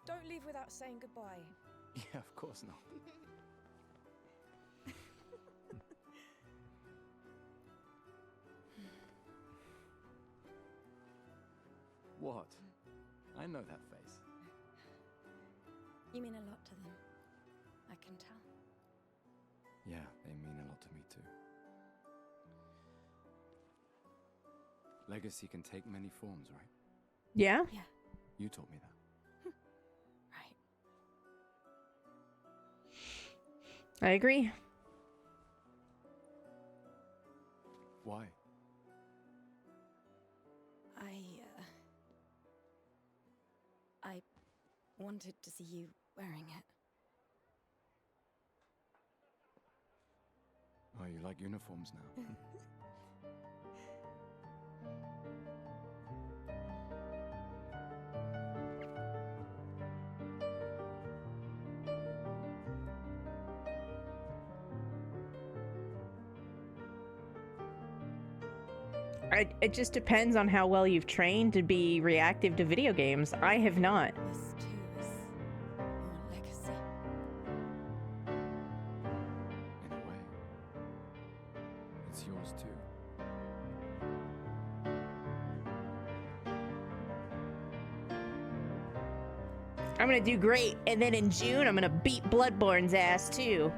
Don't leave without saying goodbye. Yeah, of course not. What? I know that face. You mean a lot to them. I can tell. Yeah, they mean a lot to me too. Legacy can take many forms, right? Yeah? Yeah. You taught me that. Right. I agree. Why? I wanted to see you wearing it. Oh, you like uniforms now? It just depends on how well you've trained to be reactive to video games. I have not. This too is your legacy. In a way, it's yours too. I'm gonna do great, and then in June, I'm gonna beat Bloodborne's ass too.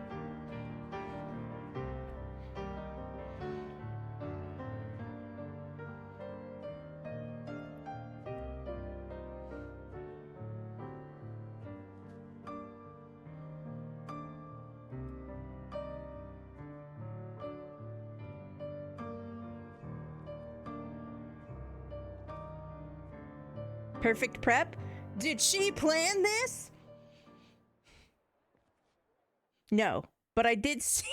Perfect prep? Did she plan this? No, but I did see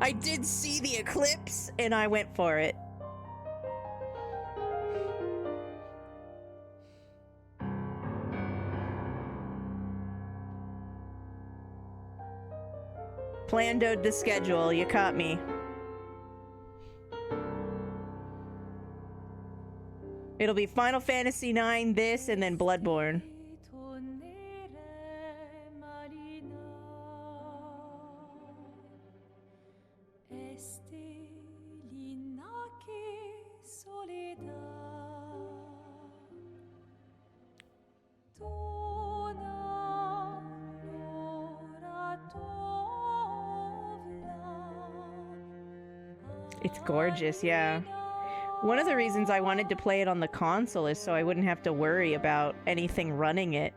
I did see the eclipse and I went for it. Plandoed the schedule, you caught me. It'll be Final Fantasy IX, this, and then Bloodborne. It's gorgeous, yeah. One of the reasons I wanted to play it on the console is so I wouldn't have to worry about anything running it.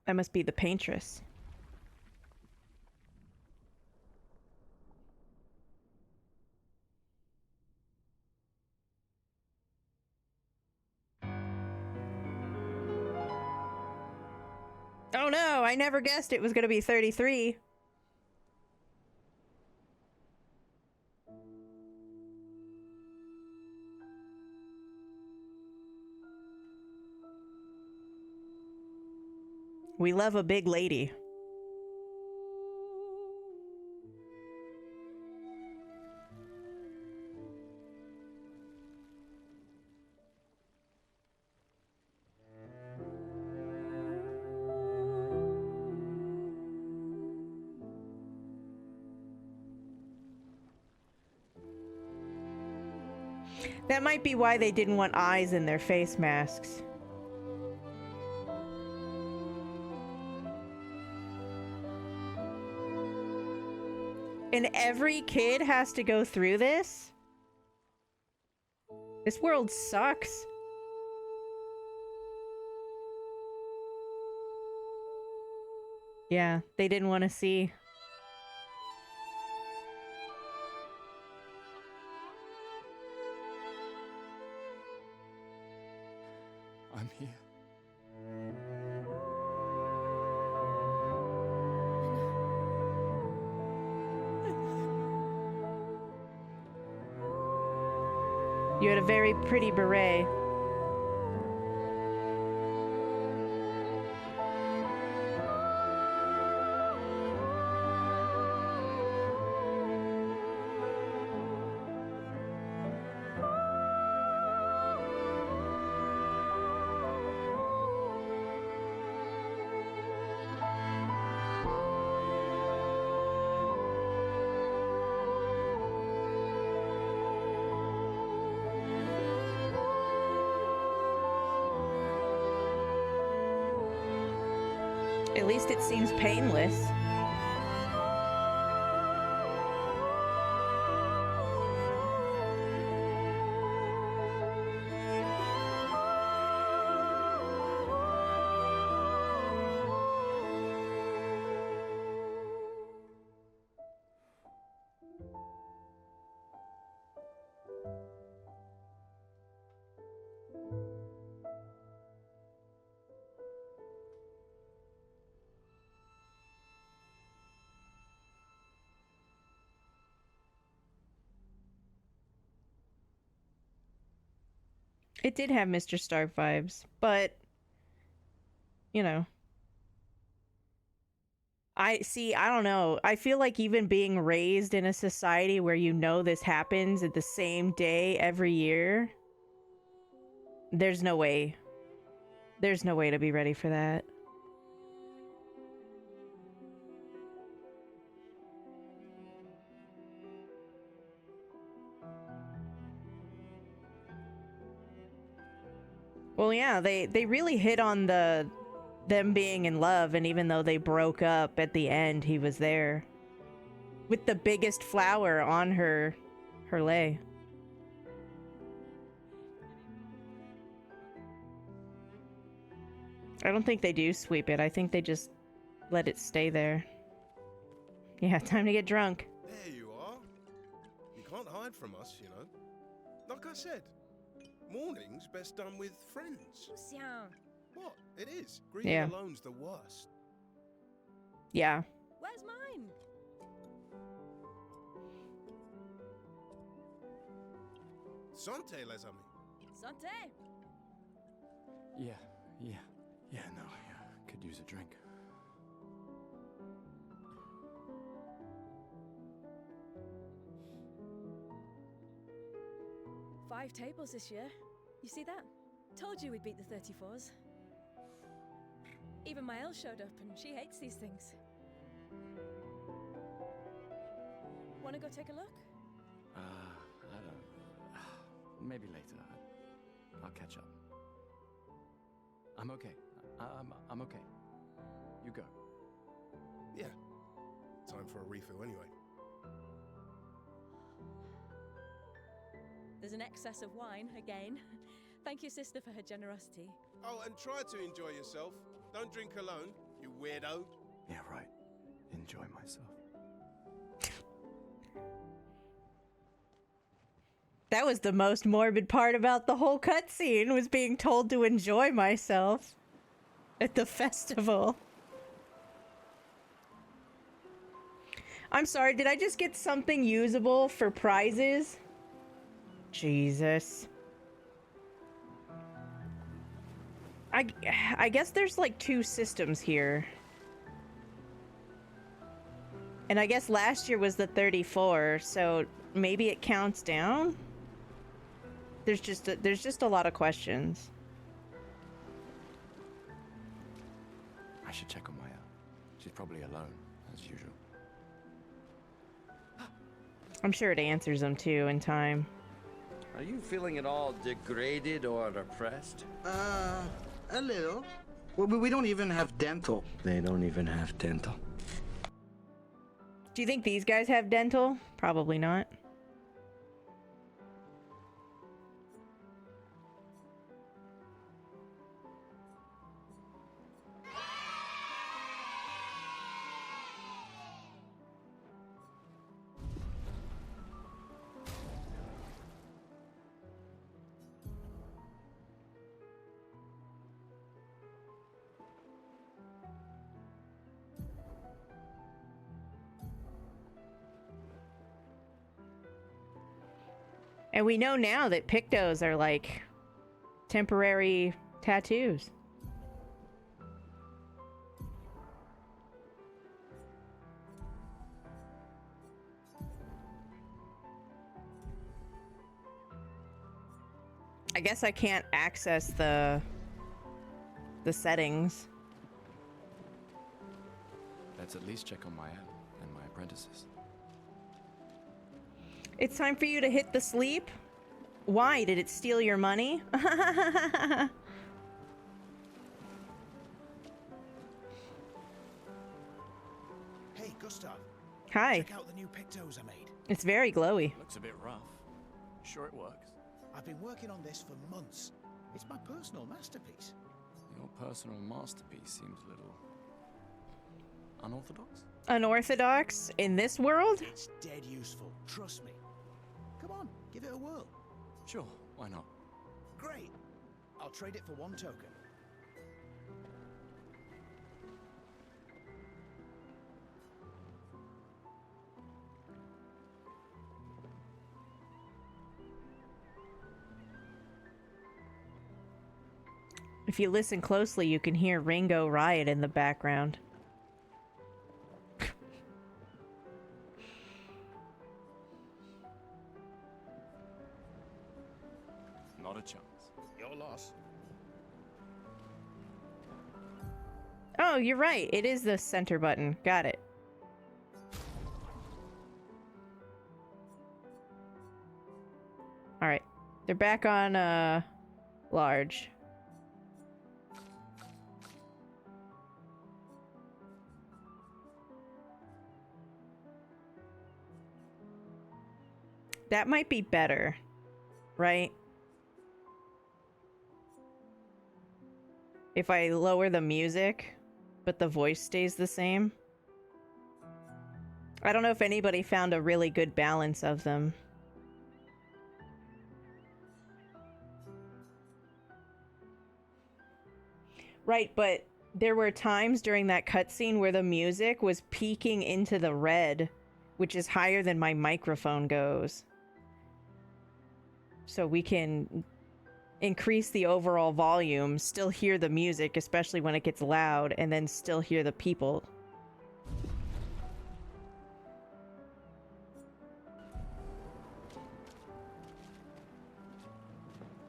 That must be the paintress. Oh no, I never guessed it was going to be 33. We love a big lady. That might be why they didn't want eyes in their face masks. And every kid has to go through this? This world sucks. Yeah, they didn't want to see. I'm here. You had a very pretty beret. At least it seems painless. It did have Mr. Stark vibes, but you know, I don't know. I feel like even being raised in a society where you know this happens at the same day every year, there's no way. There's no way to be ready for that. Well, yeah, they really hit on them being in love, and even though they broke up at the end, he was there with the biggest flower on her lei. I don't think they do sweep it. I think they just let it stay there. Yeah, time to get drunk. There you are. You can't hide from us, you know. Like I said, morning's best done with friends. What? It is. Grieving Yeah. alone's the worst. Yeah. Where's mine? Santé, les amis. Santé. Yeah, no, I could use a drink. Five tables this year. You see that? Told you we'd beat the 34s. Even my Elle showed up, and she hates these things. Wanna go take a look? I don't... Maybe later. I'll catch up. I'm okay. I'm okay. You go. Yeah. Time for a refill anyway. There's an excess of wine, again. Thank your sister for her generosity. Oh, and try to enjoy yourself. Don't drink alone, you weirdo. Yeah, right. Enjoy myself. That was the most morbid part about the whole cutscene, was being told to enjoy myself at the festival. I'm sorry, did I just get something usable for prizes? Jesus. I guess there's like two systems here. And I guess last year was the 34, so maybe it counts down? There's just a lot of questions. I should check on Maya. She's probably alone, as usual. I'm sure it answers them too in time. Are you feeling at all degraded or oppressed? A little. Well, we don't even have dental. They don't even have dental. Do you think these guys have dental? Probably not. And we know now that pictos are like temporary tattoos. I guess I can't access the settings. Let's at least check on Maya and my apprentices. It's time for you to hit the sleep? Why? Did it steal your money? Hey, Gustav. Hi. Check out the new pictos I made. It's very glowy. Looks a bit rough. Sure it works? I've been working on this for months. It's my personal masterpiece. Your personal masterpiece seems a little... unorthodox? Unorthodox in this world? It's dead useful, trust me. Come on, give it a whirl. Sure, why not? Great. I'll trade it for one token. If you listen closely, you can hear Ringo Riot in the background. Not a chance. Your loss. Oh, you're right. It is the center button. Got it. Alright. They're back on, large. That might be better, right? If I lower the music, but the voice stays the same. I don't know if anybody found a really good balance of them. Right, but there were times during that cutscene where the music was peaking into the red, which is higher than my microphone goes. So we can increase the overall volume, still hear the music, especially when it gets loud, and then still hear the people.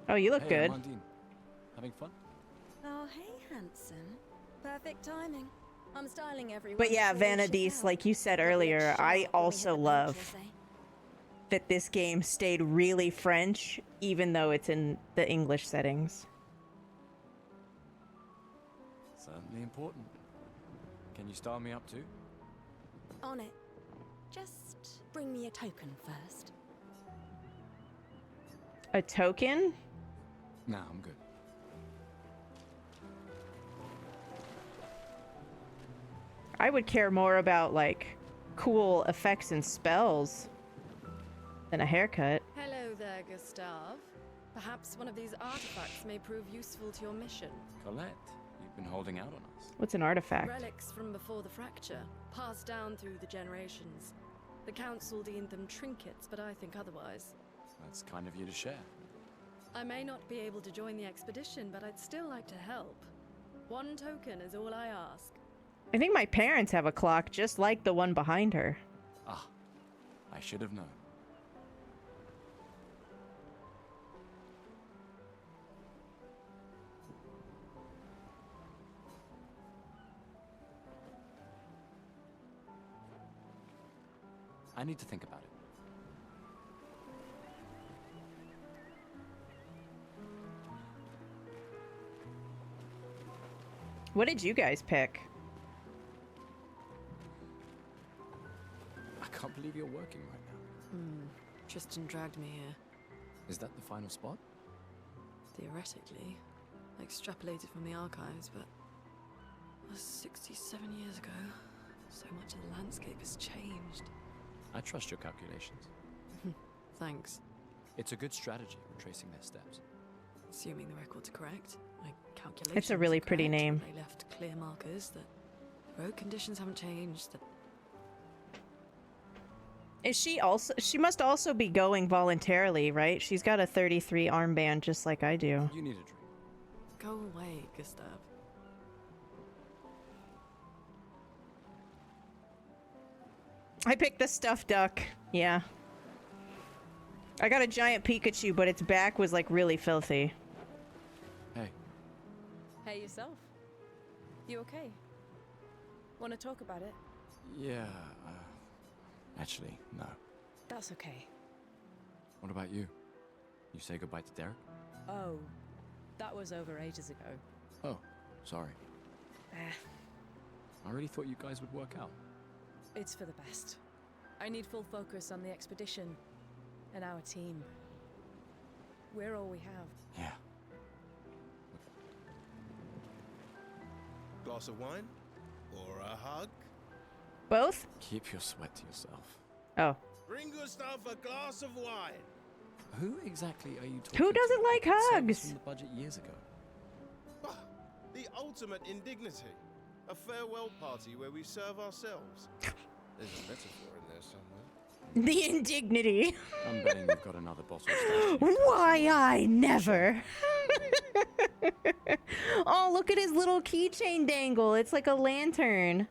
Oh, you look good. Amandine. Having fun? Oh, hey, handsome. Perfect timing. I'm styling everyone. But yeah, Vanadis, like you said earlier, I also love that this game stayed really French, even though it's in the English settings. Certainly important. Can you style me up too? On it. Just bring me a token first. A token? Nah, I'm good. I would care more about, like, cool effects and spells than a haircut. Hello there, Gustav. Perhaps one of these artifacts may prove useful to your mission. Colette, you've been holding out on us. What's an artifact? Relics from before the fracture, passed down through the generations. The council deemed them trinkets, but I think otherwise. That's kind of you to share. I may not be able to join the expedition, but I'd still like to help. One token is all I ask. I think my parents have a clock just like the one behind her. Ah, I should have known. I need to think about it. What did you guys pick? I can't believe you're working right now. Tristan dragged me here. Is that the final spot? Theoretically. Extrapolated from the archives, but... that was 67 years ago. So much of the landscape has changed. I trust your calculations. Thanks. It's a good strategy when tracing their steps. Assuming the record's correct. My calculations It's a really are pretty correct, name. They left clear markers that the road conditions haven't changed, that... Is she also... She must also be going voluntarily, right? She's got a 33 armband just like I do. You need a drink. Go away, Gustav. I picked the stuffed duck. Yeah. I got a giant Pikachu, but its back was like really filthy. Hey. Hey, yourself. You okay? Want to talk about it? Yeah, actually, no. That's okay. What about you? You say goodbye to Derek? Oh, that was over ages ago. Oh, sorry. I really thought you guys would work out. It's for the best. I need full focus on the expedition and our team. We're all we have. Yeah. Glass of wine? Or a hug? Both? Keep your sweat to yourself. Oh. Bring Gustav a glass of wine. Who exactly are you talking Who doesn't to? like Saved us hugs? From the budget years ago. Ah, the ultimate indignity. A farewell party where we serve ourselves. There's a metaphor in there somewhere. The indignity. I'm betting you've got another bottle stashed. Why I never. Oh, look at his little keychain dangle. It's like a lantern.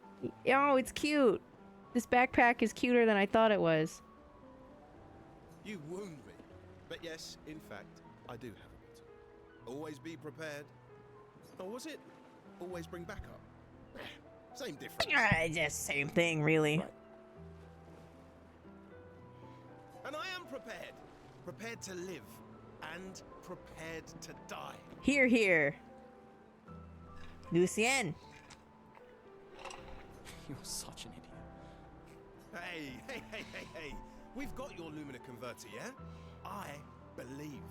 Oh, it's cute. This backpack is cuter than I thought it was. You wound me. But yes, in fact, I do have a motto. Always be prepared. Or was it always bring backup? Same difference. Just same thing, really. Right. And I am prepared. Prepared to live. And prepared to die. Here, here. Lucien. You're such an idiot. Hey. We've got your Lumina converter, yeah? I believe.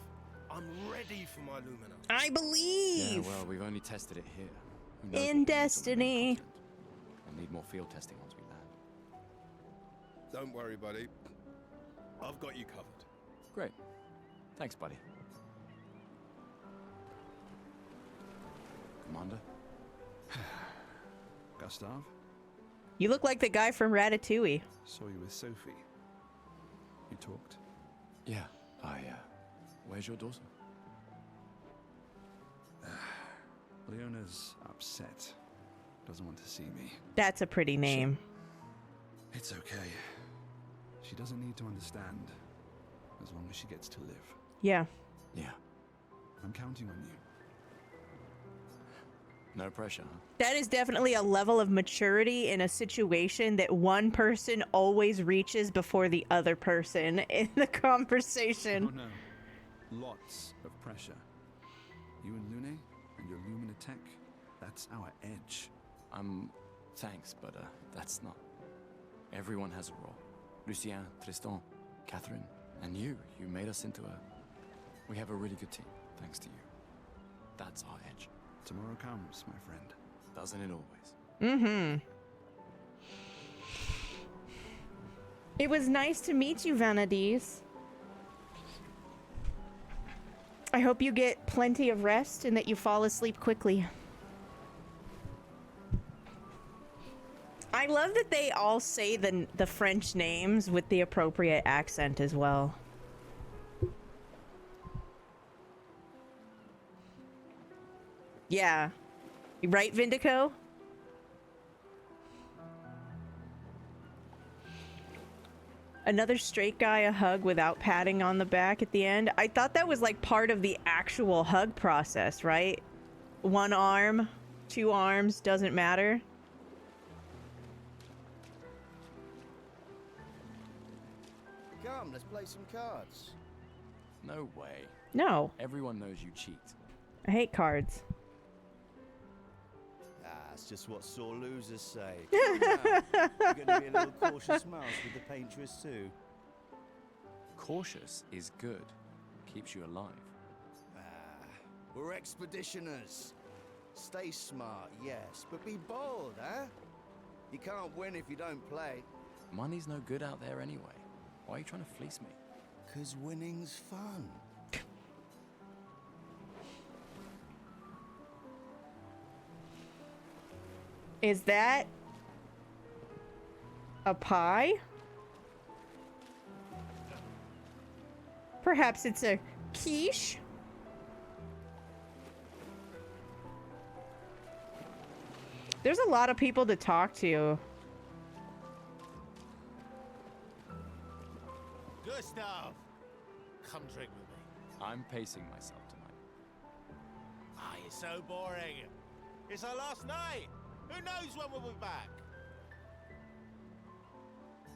I'm ready for my Lumina. I believe. Yeah, well, we've only tested it here. Who knows In what Destiny. We'll need more field testing once we land. Don't worry, buddy. I've got you covered. Great. Thanks, buddy. Commander? Gustav? You look like the guy from Ratatouille. Saw you with Sophie. You talked? Yeah, where's your daughter? Leona's upset. Doesn't want to see me. That's a pretty name. It's okay. She doesn't need to understand. As long as she gets to live. Yeah. Yeah. I'm counting on you. No pressure, huh? That is definitely a level of maturity in a situation that one person always reaches before the other person in the conversation. Oh no. Lots of pressure. You and Lune and your Lumina tech, that's our edge. Thanks, but that's not. Everyone has a role. Lucien, Tristan, Catherine, and you made us into we have a really good team, thanks to you. That's our edge. Tomorrow comes, my friend. Doesn't it always? Mm-hmm. It was nice to meet you, Vanadis. I hope you get plenty of rest and that you fall asleep quickly. I love that they all say the French names with the appropriate accent as well. Yeah. You right, Vindico? Another straight guy a hug without patting on the back at the end. I thought that was like part of the actual hug process, right? One arm, two arms, doesn't matter. Come, let's play some cards. No way. No. Everyone knows you cheat. I hate cards. That's just what sore losers say. You're going to be a little cautious mouse with the paintress too. Cautious is good. Keeps you alive. We're expeditioners. Stay smart, yes, but be bold, huh? You can't win if you don't play. Money's no good out there anyway. Why are you trying to fleece me? 'Cause winning's fun. Is that a pie? Perhaps it's a quiche? There's a lot of people to talk to. Gustav, come drink with me. I'm pacing myself tonight. Ah, you're so boring. It's our last night. Who knows when we'll be back?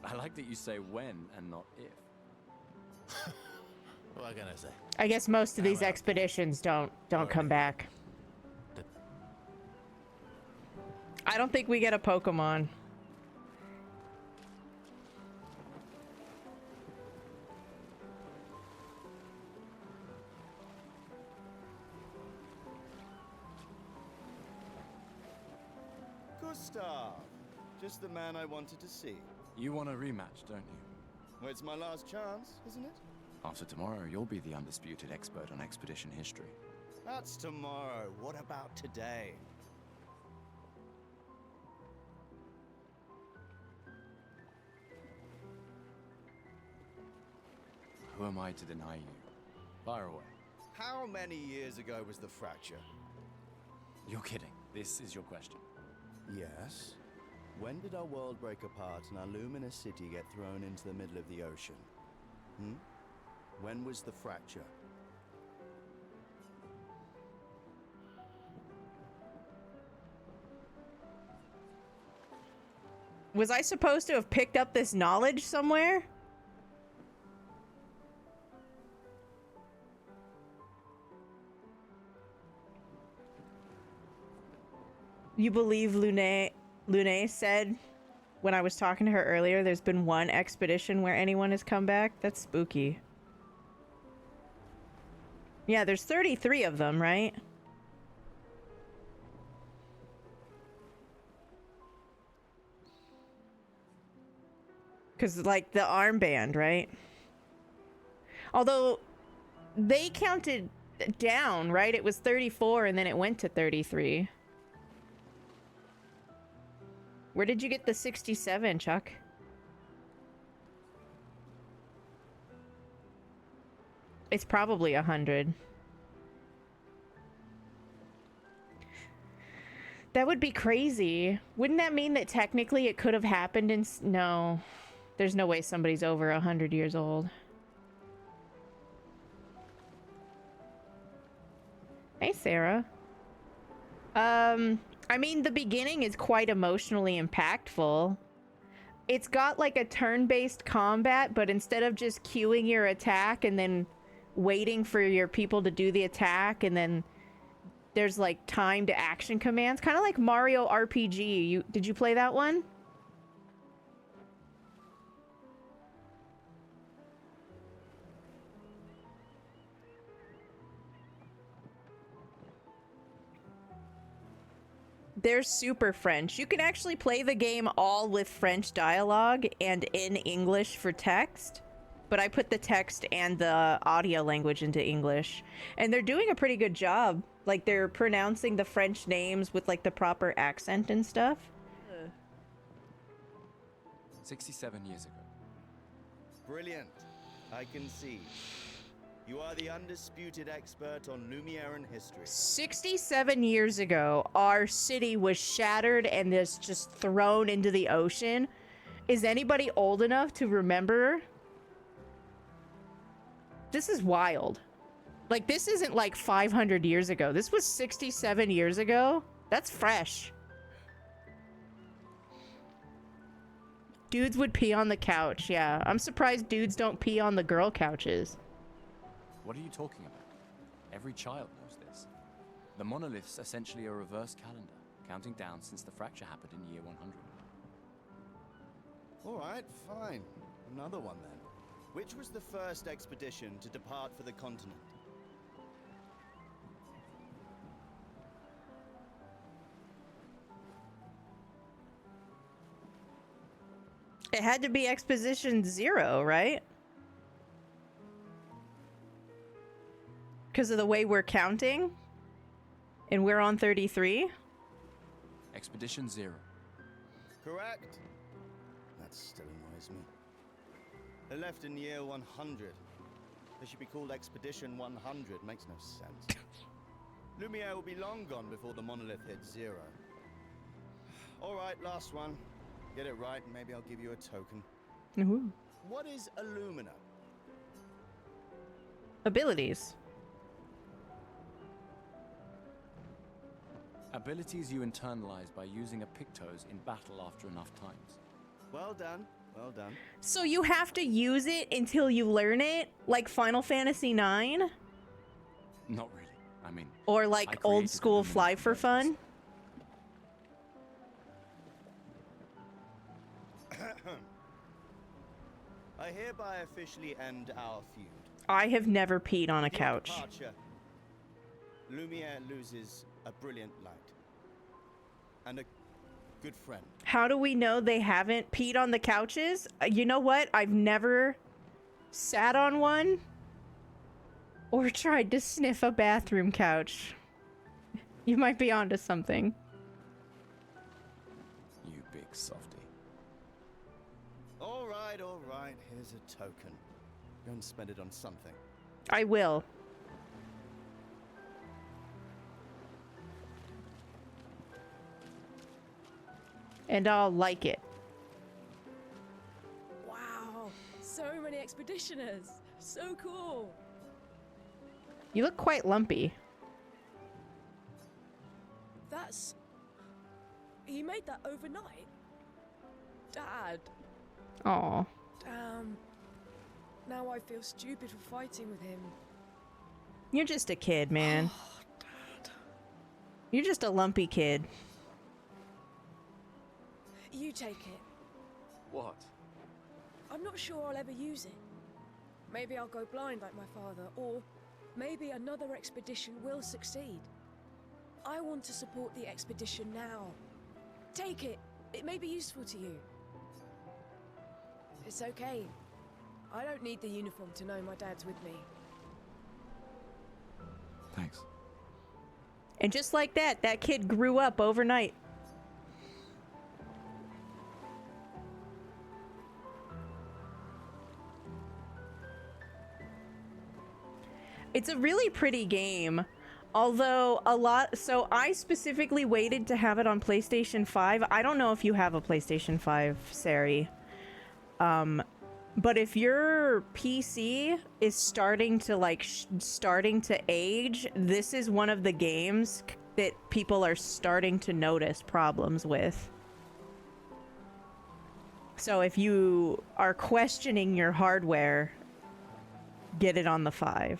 I like that you say when and not if. What am I gonna say? I guess most of these expeditions don't come back. I don't think we get a Pokemon. Gustav, just the man I wanted to see. You want a rematch, don't you? Well, it's my last chance, isn't it? After tomorrow, you'll be the undisputed expert on expedition history. That's tomorrow. What about today? who am I to deny you? Fire away. How many years ago was the fracture? You're kidding. This is your question. Yes. When did our world break apart and our luminous city get thrown into the middle of the ocean? When was the fracture? Was I supposed to have picked up this knowledge somewhere? You believe Lune said when I was talking to her earlier, there's been one expedition where anyone has come back? That's spooky. Yeah, there's 33 of them, right? Because, like, the armband, right? Although, they counted down, right? It was 34 and then it went to 33. Where did you get the 67, Chuck? It's probably 100. That would be crazy. Wouldn't that mean that technically it could have happened in... No. There's no way somebody's over 100 years old. Hey, Sarah. I mean, the beginning is quite emotionally impactful. It's got like a turn-based combat, but instead of just queuing your attack and then waiting for your people to do the attack, and then there's like timed action commands, kind of like Mario RPG. Did you play that one? They're super French. You can actually play the game all with French dialogue and in English for text. But I put the text and the audio language into English. And they're doing a pretty good job. Like, they're pronouncing the French names with, like, the proper accent and stuff. 67 years ago. Brilliant. I can see. You are the undisputed expert on Lumiere and history. 67 years ago, our city was shattered and is just thrown into the ocean. Is anybody old enough to remember? This is wild. Like, this isn't like 500 years ago. This was 67 years ago. That's fresh. Dudes would pee on the couch. Yeah, I'm surprised dudes don't pee on the girl couches. What are you talking about? Every child knows this. The monolith's essentially a reverse calendar, counting down since the fracture happened in year 100. All right, fine. Another one then. Which was the first expedition to depart for the continent? It had to be Exposition 0, right? Because of the way we're counting? And we're on 33? Expedition 0. Correct. That still annoys me. They left in year 100. They should be called Expedition 100. Makes no sense. Lumiere will be long gone before the monolith hits 0. All right, last one. Get it right and maybe I'll give you a token. Ooh. What is Illumina? Abilities. Abilities you internalize by using a Pictos in battle after enough times. Well done. Well done. So you have to use it until you learn it? Like Final Fantasy 9? Not really. I mean... Or like old school Fly for Fun? I hereby officially end our feud. I have never peed on a couch. Departure, Lumiere loses a brilliant light. And a good friend. How do we know they haven't peed on the couches? You know what? I've never sat on one or tried to sniff a bathroom couch. You might be onto something. You big softy. All right, here's a token. Go and spend it on something. I will. And I'll like it. Wow, so many expeditioners. So cool. You look quite lumpy. That's... He made that overnight? Dad. Aw. Damn. Now I feel stupid for fighting with him. You're just a kid, man. You're just a lumpy kid. You take it. What? I'm not sure I'll ever use it. Maybe I'll go blind like my father, or maybe another expedition will succeed. I want to support the expedition now. Take it. It may be useful to you. It's okay. I don't need the uniform to know my dad's with me. Thanks. And just like that, that kid grew up overnight. It's a really pretty game. Although so I specifically waited to have it on PlayStation 5. I don't know if you have a PlayStation 5, Sari. But if your PC is starting to age, this is one of the games that people are starting to notice problems with. So if you are questioning your hardware, get it on the 5.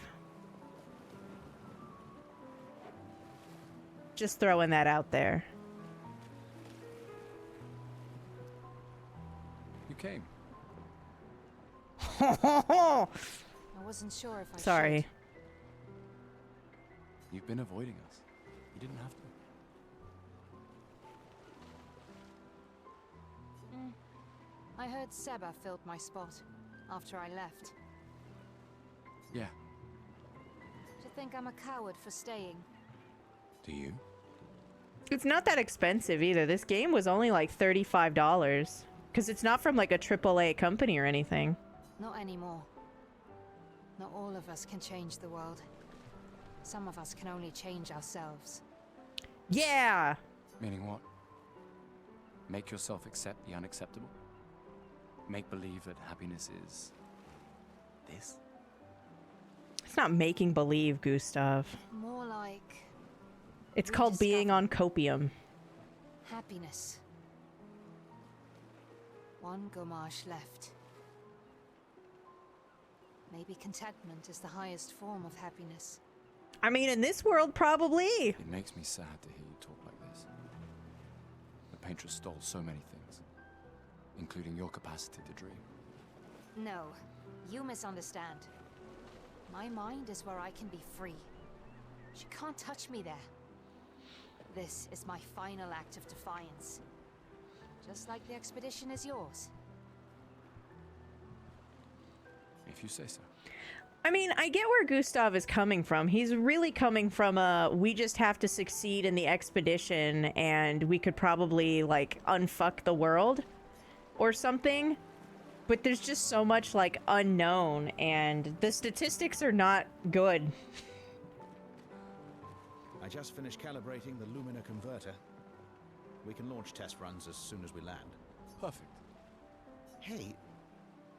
Just throwing that out there. You came. I wasn't sure if I Sorry. should. You've been avoiding us. You didn't have to. I heard Seba filled my spot after I left. Yeah. To think I'm a coward for staying. Do you? It's not that expensive either. This game was only like $35. Because it's not from like a AAA company or anything. Not anymore. Not all of us can change the world. Some of us can only change ourselves. Yeah! Meaning what? Make yourself accept the unacceptable? Make believe that happiness is... this? It's not making believe, Gustav. More like... It's called being on copium. happiness. One Gomarsh left. Maybe contentment is the highest form of happiness. I mean, in this world, probably. It makes me sad to hear you talk like this. The painter stole so many things, including your capacity to dream. No, you misunderstand. My mind is where I can be free. She can't touch me there. This is my final act of defiance. Just like the expedition is yours. If you say so. I mean, I get where Gustav is coming from. He's really coming from we just have to succeed in the expedition and we could probably, like, unfuck the world or something. But there's just so much, like, unknown and the statistics are not good. I just finished calibrating the Lumina converter. We can launch test runs as soon as we land. Perfect. Hey,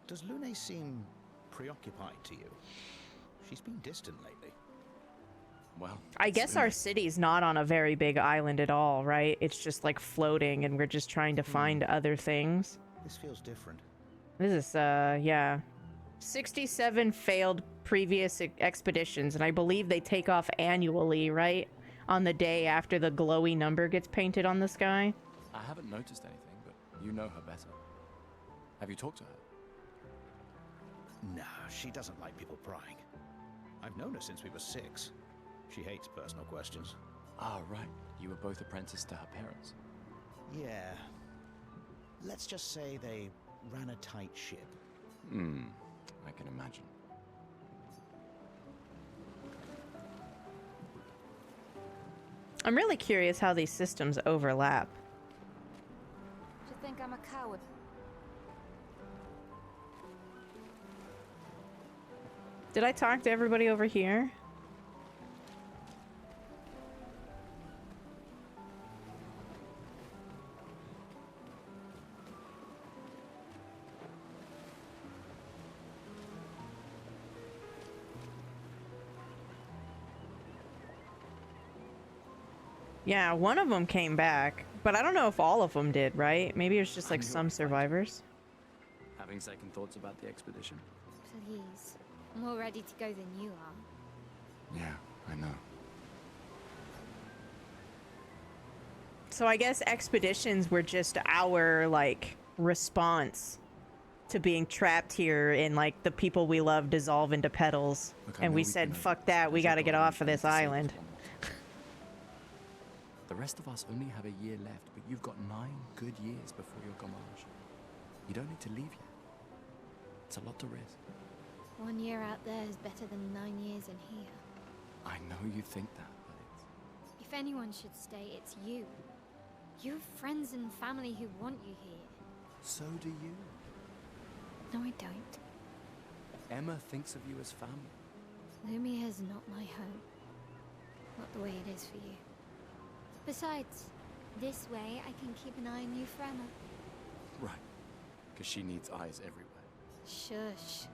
does Lune seem preoccupied to you? She's been distant lately. Well, I guess our city's not on a very big island at all, right? It's just like floating and we're just trying to find other things. This feels different. This is, yeah. 67 failed previous expeditions, and I believe they take off annually, right? On the day after the glowy number gets painted on the sky. I haven't noticed anything, but you know her better. Have you talked to her? No, she doesn't like people prying. I've known her since we were 6. She hates personal questions. Ah, right. You were both apprenticed to her parents. Yeah. Let's just say they ran a tight ship. I can imagine. I'm really curious how these systems overlap. To think I'm a coward. Did I talk to everybody over here? Yeah, one of them came back, but I don't know if all of them did, right? Maybe it's just like some survivors. Having second thoughts about the expedition? Please. I'm more ready to go than you are. Yeah, I know. So I guess expeditions were just our, like, response to being trapped here and, like, the people we love dissolve into petals. Look, And we said, fuck that, we gotta get off of this island. The rest of us only have a year left, but you've got 9 good years before your gommage. You don't need to leave yet. It's a lot to risk. 1 year out there is better than 9 years in here. I know you think that, but it's... If anyone should stay, it's you. You have friends and family who want you here. So do you. No, I don't. Emma thinks of you as family. Lumia's not my home. Not the way it is for you. Besides, this way I can keep an eye on you for Emma. Right. Because she needs eyes everywhere. Shush.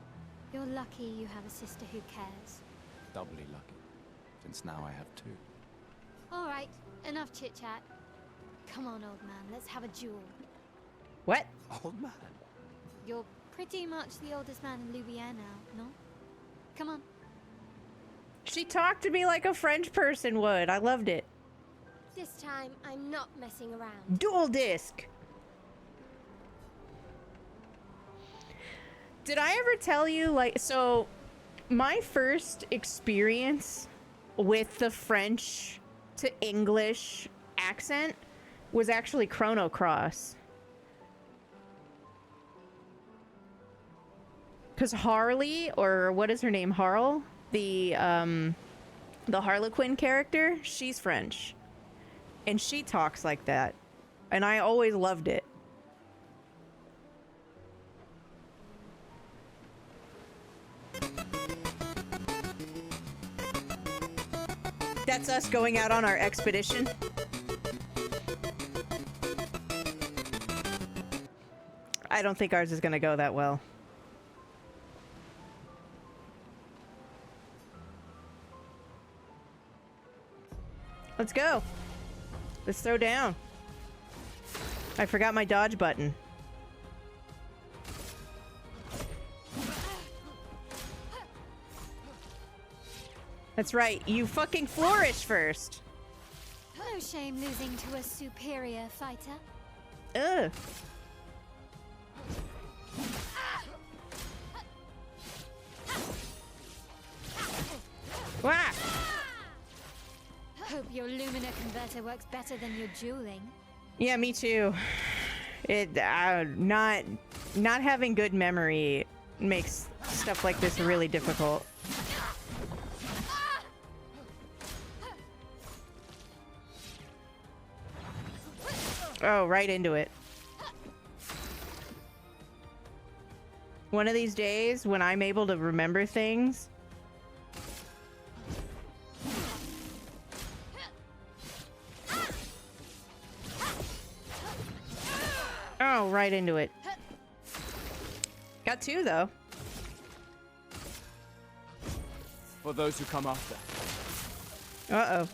You're lucky you have a sister who cares. Doubly lucky, since now I have 2. Alright, enough chit-chat. Come on, old man, let's have a duel. What? Old man? You're pretty much the oldest man in Louvier now, no? Come on. She talked to me like a French person would. I loved it. This time, I'm not messing around. Dual disc. Did I ever tell you, like, so my first experience with the French to English accent was actually Chrono Cross. Because Harley, or what is her name, Harl? The Harlequin character, she's French. And she talks like that. And I always loved it. That's us going out on our expedition. I don't think ours is gonna go that well. Let's go. Let's throw down. I forgot my dodge button. That's right. You fucking flourish first. No shame losing to a superior fighter. Ugh. Wah! Hope your Lumina converter works better than your dueling. Yeah, me too. It not having good memory makes stuff like this really difficult. Oh, right into it. One of these days, when I'm able to remember things... Oh, right into it. Got 2, though. For those who come after. Uh-oh.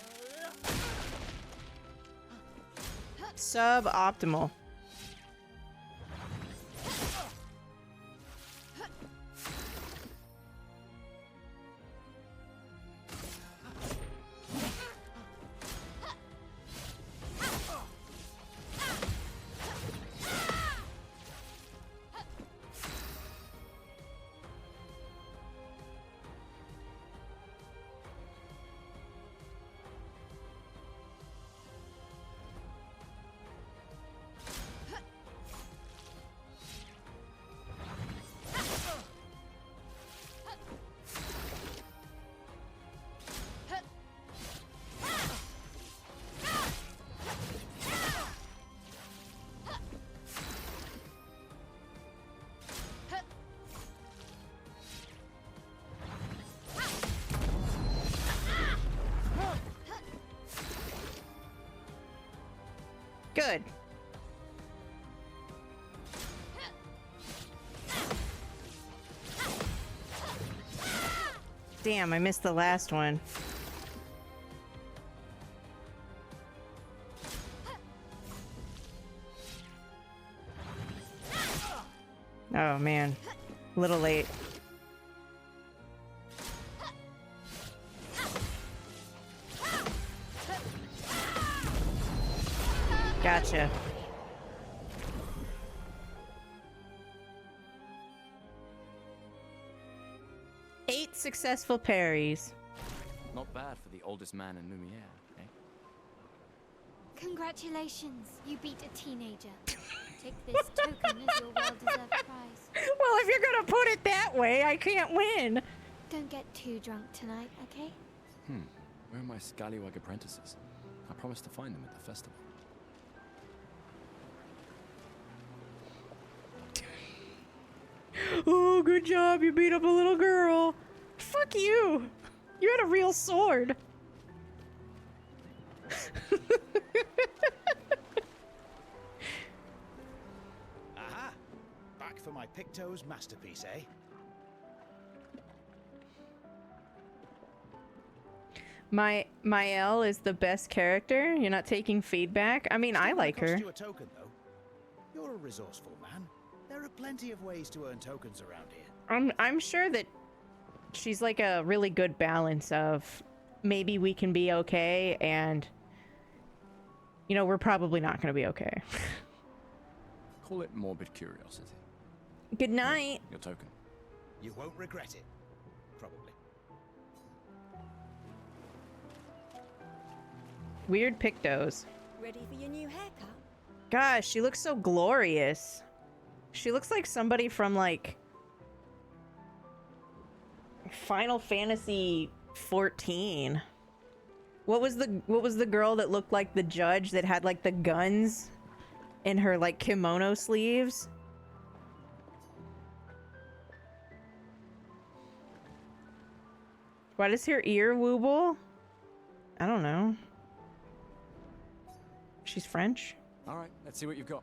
Suboptimal. Good. Damn, I missed the last one. Oh man, a little late. Gotcha. Eight successful parries. Not bad for the oldest man in Lumiere, eh? Congratulations, you beat a teenager. Take this token as your well-deserved prize. Well, if you're gonna put it that way, I can't win. Don't get too drunk tonight, okay? Where are my scallywag apprentices? I promised to find them at the festival. Oh, good job. You beat up a little girl. Fuck you. You had a real sword. Aha! Back for my Picto's masterpiece, eh? My L is the best character. You're not taking feedback. I mean, I like her. Cost you a token, though. You're a resourceful man. There are plenty of ways to earn tokens around here. I'm sure that she's like a really good balance of maybe we can be okay and you know, we're probably not going to be okay. Call it morbid curiosity. Good night. Your token. You won't regret it. Probably. Weird pictos. Ready for your new haircut? Gosh, she looks so glorious. She looks like somebody from like Final Fantasy 14. What was the girl that looked like the judge that had like the guns in her like kimono sleeves? Why does her ear wobble? I don't know. She's French. All right, let's see what you've got.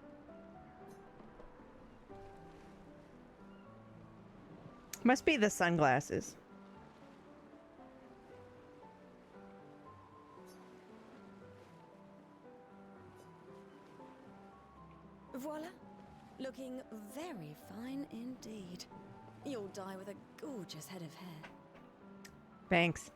Must be the sunglasses. Voila. Looking very fine indeed. You'll die with a gorgeous head of hair. Thanks.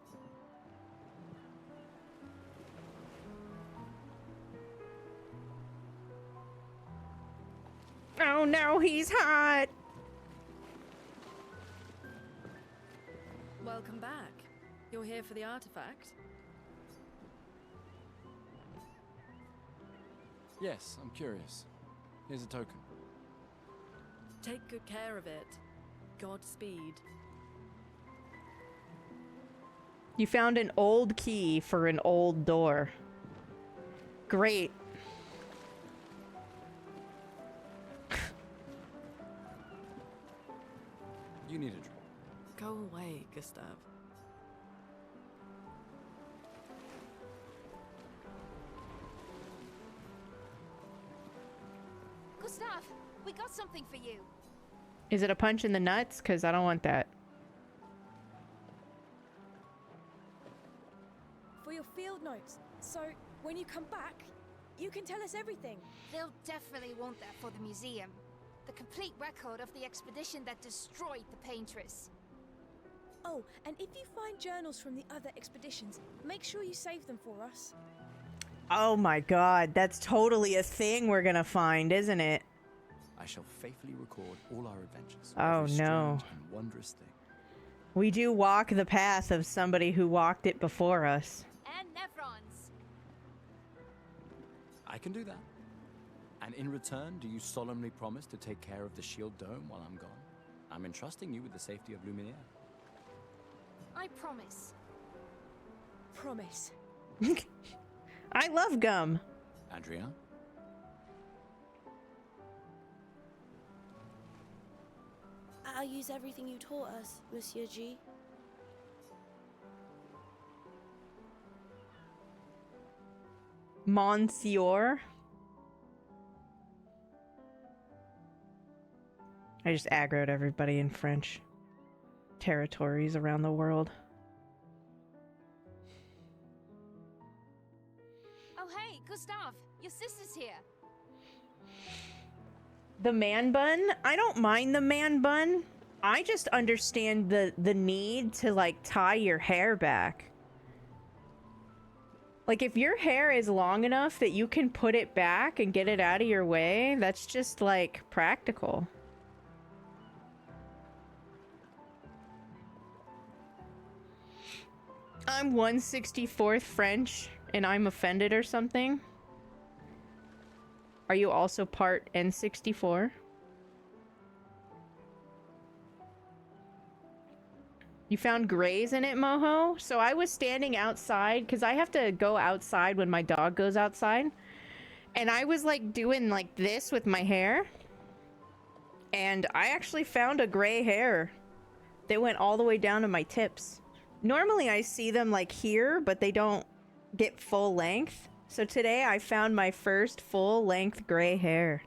Oh no, he's hot! Welcome back. You're here for the artifact? Yes, I'm curious. Here's a token. Take good care of it. Godspeed. You found an old key for an old door. Great. You need a drink. Go away, Gustav. Gustav, we got something for you. Is it a punch in the nuts? Because I don't want that. For your field notes. So, when you come back, you can tell us everything. They'll definitely want that for the museum. The complete record of the expedition that destroyed the Paintress. Oh, and if you find journals from the other expeditions, make sure you save them for us. Oh my god, that's totally a thing we're gonna find, isn't it? I shall faithfully record all our adventures. Oh, every no. strange and wondrous thing. We do walk the path of somebody who walked it before us. And Nevrons. I can do that. And in return, do you solemnly promise to take care of the shield dome while I'm gone? I'm entrusting you with the safety of Lumiere. I promise. Promise. I love gum. Andrea? I'll use everything you taught us, Monsieur G. Monsieur. I just aggroed everybody in French territories around the world. Oh, hey, Gustav, your sister's here. The man bun? I don't mind the man bun. I just understand the need to, like, tie your hair back. Like, if your hair is long enough that you can put it back and get it out of your way, that's just, like, practical. I'm 1/64th French, and I'm offended or something. Are you also part N64? You found grays in it, Moho? So I was standing outside, because I have to go outside when my dog goes outside. And I was, like, doing, like, this with my hair. And I actually found a gray hair. They went all the way down to my tips. Normally I see them, like, here, but they don't get full length. So today I found my first full length gray hair.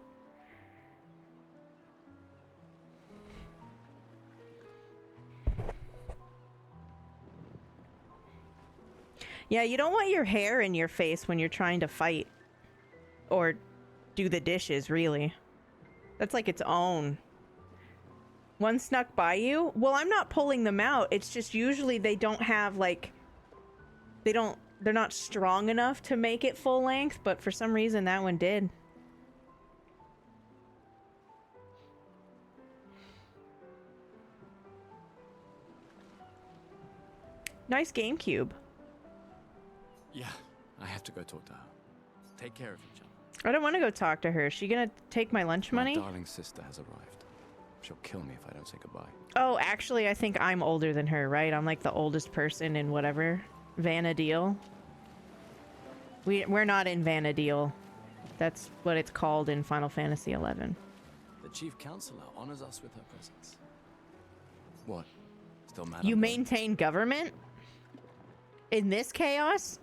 Yeah, you don't want your hair in your face when you're trying to fight. Or do the dishes, really. That's like its own. One snuck by you? Well, I'm not pulling them out. It's just usually they don't have, like... They're not strong enough to make it full length, but for some reason that one did. Nice GameCube. Yeah, I have to go talk to her. Take care of each other. I don't want to go talk to her. Is she gonna take my lunch money? My darling sister has arrived. She'll kill me if I don't say goodbye. Oh, actually, I think I'm older than her, right? I'm like the oldest person in whatever. Vanadil. We're not in Vanadil. That's what it's called in Final Fantasy XI. The chief counselor honors us with her presence. What? Still mad? You maintain government? In this chaos?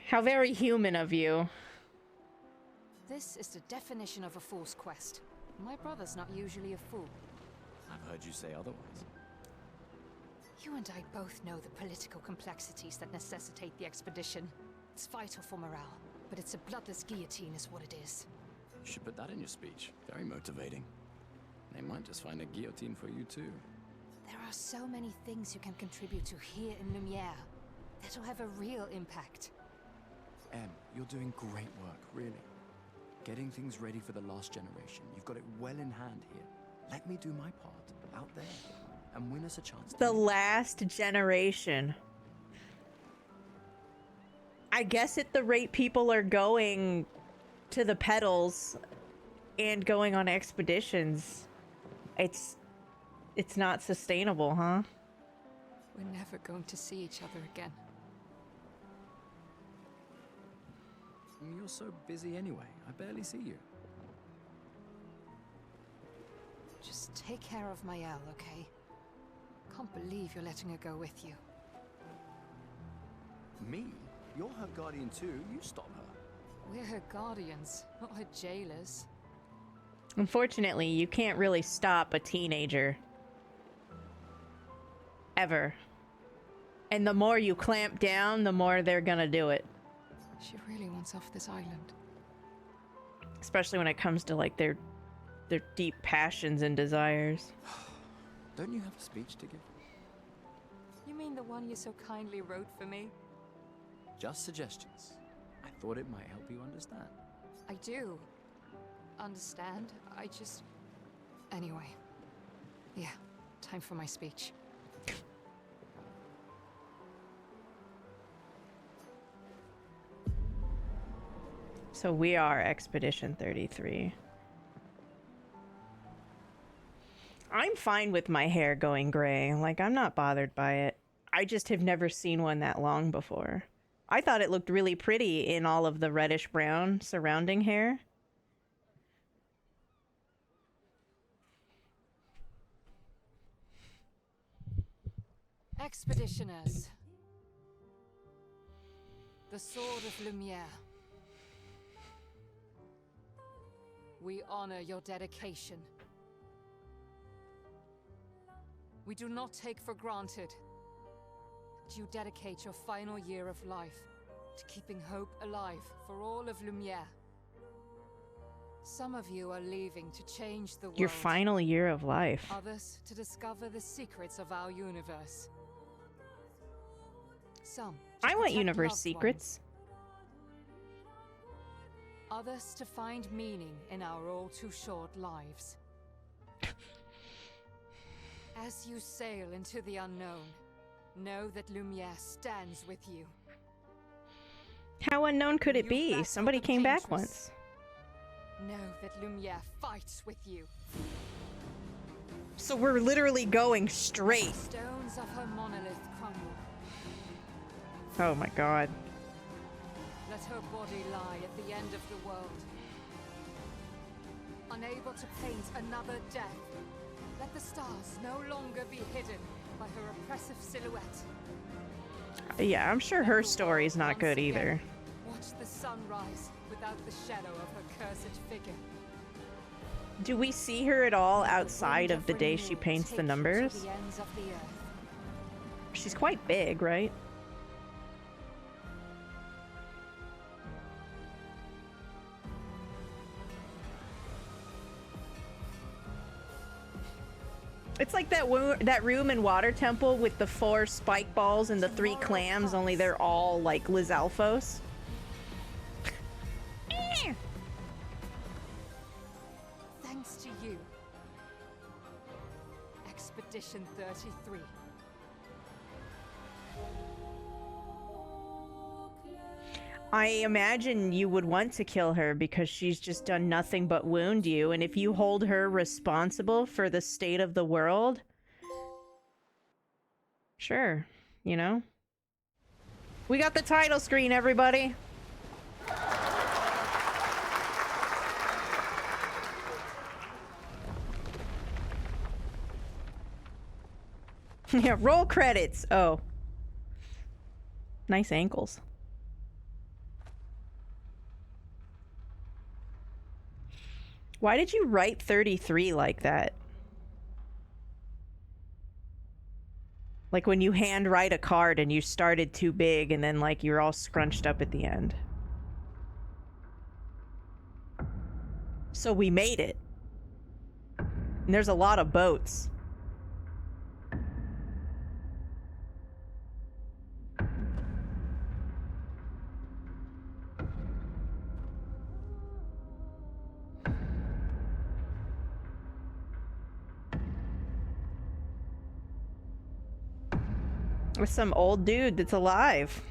How very human of you. This is the definition of a fool's quest. My brother's not usually a fool. I've heard you say otherwise. You and I both know the political complexities that necessitate the expedition. It's vital for morale, but it's a bloodless guillotine is what it is. You should put that in your speech. Very motivating. They might just find a guillotine for you too. There are so many things you can contribute to here in Lumiere that'll have a real impact. Em, you're doing great work, really. Getting things ready for the last generation. You've got it well in hand here. Let me do my part out there and win us a chance. The last generation. I guess at the rate people are going to the pedals and going on expeditions, it's not sustainable, huh? We're never going to see each other again. You're so busy anyway. I barely see you. Just take care of Mayel, okay? Can't believe you're letting her go with you. Me? You're her guardian too. You stop her. We're her guardians, not her jailers. Unfortunately, you can't really stop a teenager. Ever. And the more you clamp down, the more they're gonna do it. She really wants off this island. Especially when it comes to, like, their deep passions and desires. Don't you have a speech to give? You mean the one you so kindly wrote for me? Just suggestions. I thought it might help you understand. I do. Understand? I just... Anyway. Yeah, time for my speech. So we are Expedition 33. I'm fine with my hair going gray. Like, I'm not bothered by it. I just have never seen one that long before. I thought it looked really pretty in all of the reddish brown surrounding hair. Expeditioners. The Sword of Lumiere. We honor your dedication. We do not take for granted that you dedicate your final year of life to keeping hope alive for all of Lumiere. Some of you are leaving to change the world. Your final year of life. Others to discover the secrets of our universe. Some to I want protect universe loved secrets. ones. Others to find meaning in our all too short lives. As you sail into the unknown, know that Lumiere stands with you. How unknown could it be? Somebody came back once. Know that Lumiere fights with you. So we're literally going straight. Stones of her monolith crumble. Oh my god. Let her body lie at the end of the world. Unable to paint another death, let the stars no longer be hidden by her oppressive silhouette. Yeah, I'm sure her story's not good either. Watch the sun rise without the shadow of her cursed figure. Do we see her at all outside of the day she paints the numbers? The ends of the earth. She's quite big, right? It's like that room in Water Temple with the 4 spike balls and the 3 clams, only they're all like Lizalfos. Thanks to you, Expedition 33. I imagine you would want to kill her because she's just done nothing but wound you, and if you hold her responsible for the state of the world, sure, you know? We got the title screen, everybody! Yeah, roll credits! Oh. Nice ankles. Why did you write 33 like that? Like when you hand write a card and you started too big and then like you're all scrunched up at the end. So we made it. And there's a lot of boats. With some old dude that's alive.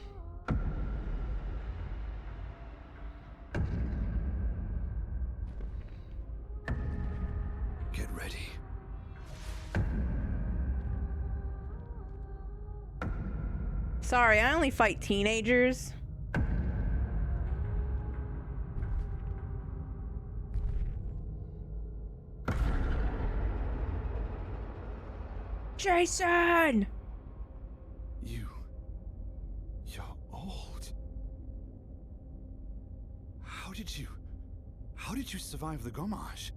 Get ready. Sorry, I only fight teenagers. Jason! You're old. How did you survive the Gommage?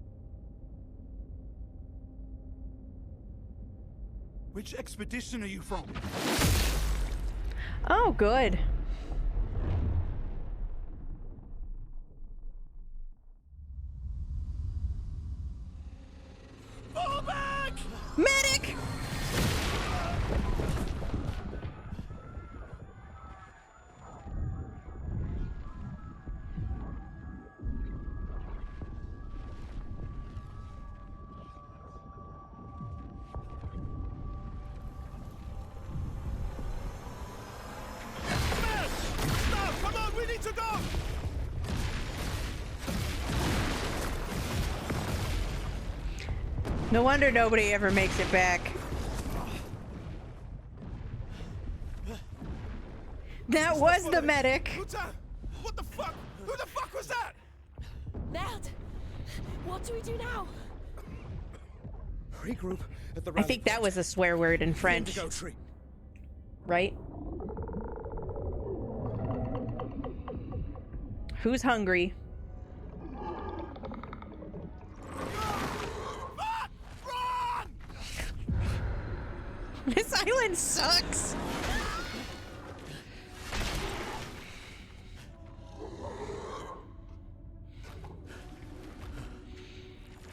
Which expedition are you from? Oh, good. Fall back! Medic! Stop! Come on, we need to go! No wonder nobody ever makes it back. That was the medic. What the fuck? Who the fuck was that? Ned! What do we do now? Regroup at the I think that was a swear word in French. Indigo tree. Right? Who's hungry? This island sucks.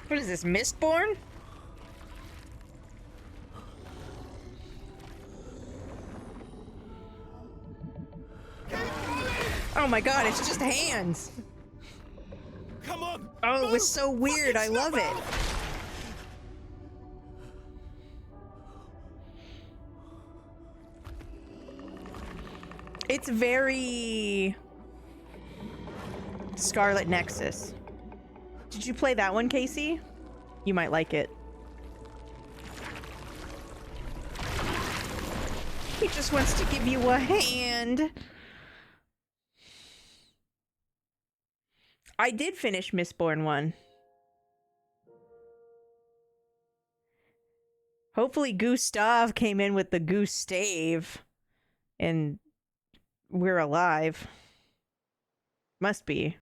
What is this, Mistborn? Oh my god, it's just hands. Come on. Oh, it was so weird. I love it. It's very Scarlet Nexus. Did you play that one, Casey? You might like it. He just wants to give you a hand. I did finish Mistborn 1. Hopefully Gustav came in with the goose stave and we're alive. Must be.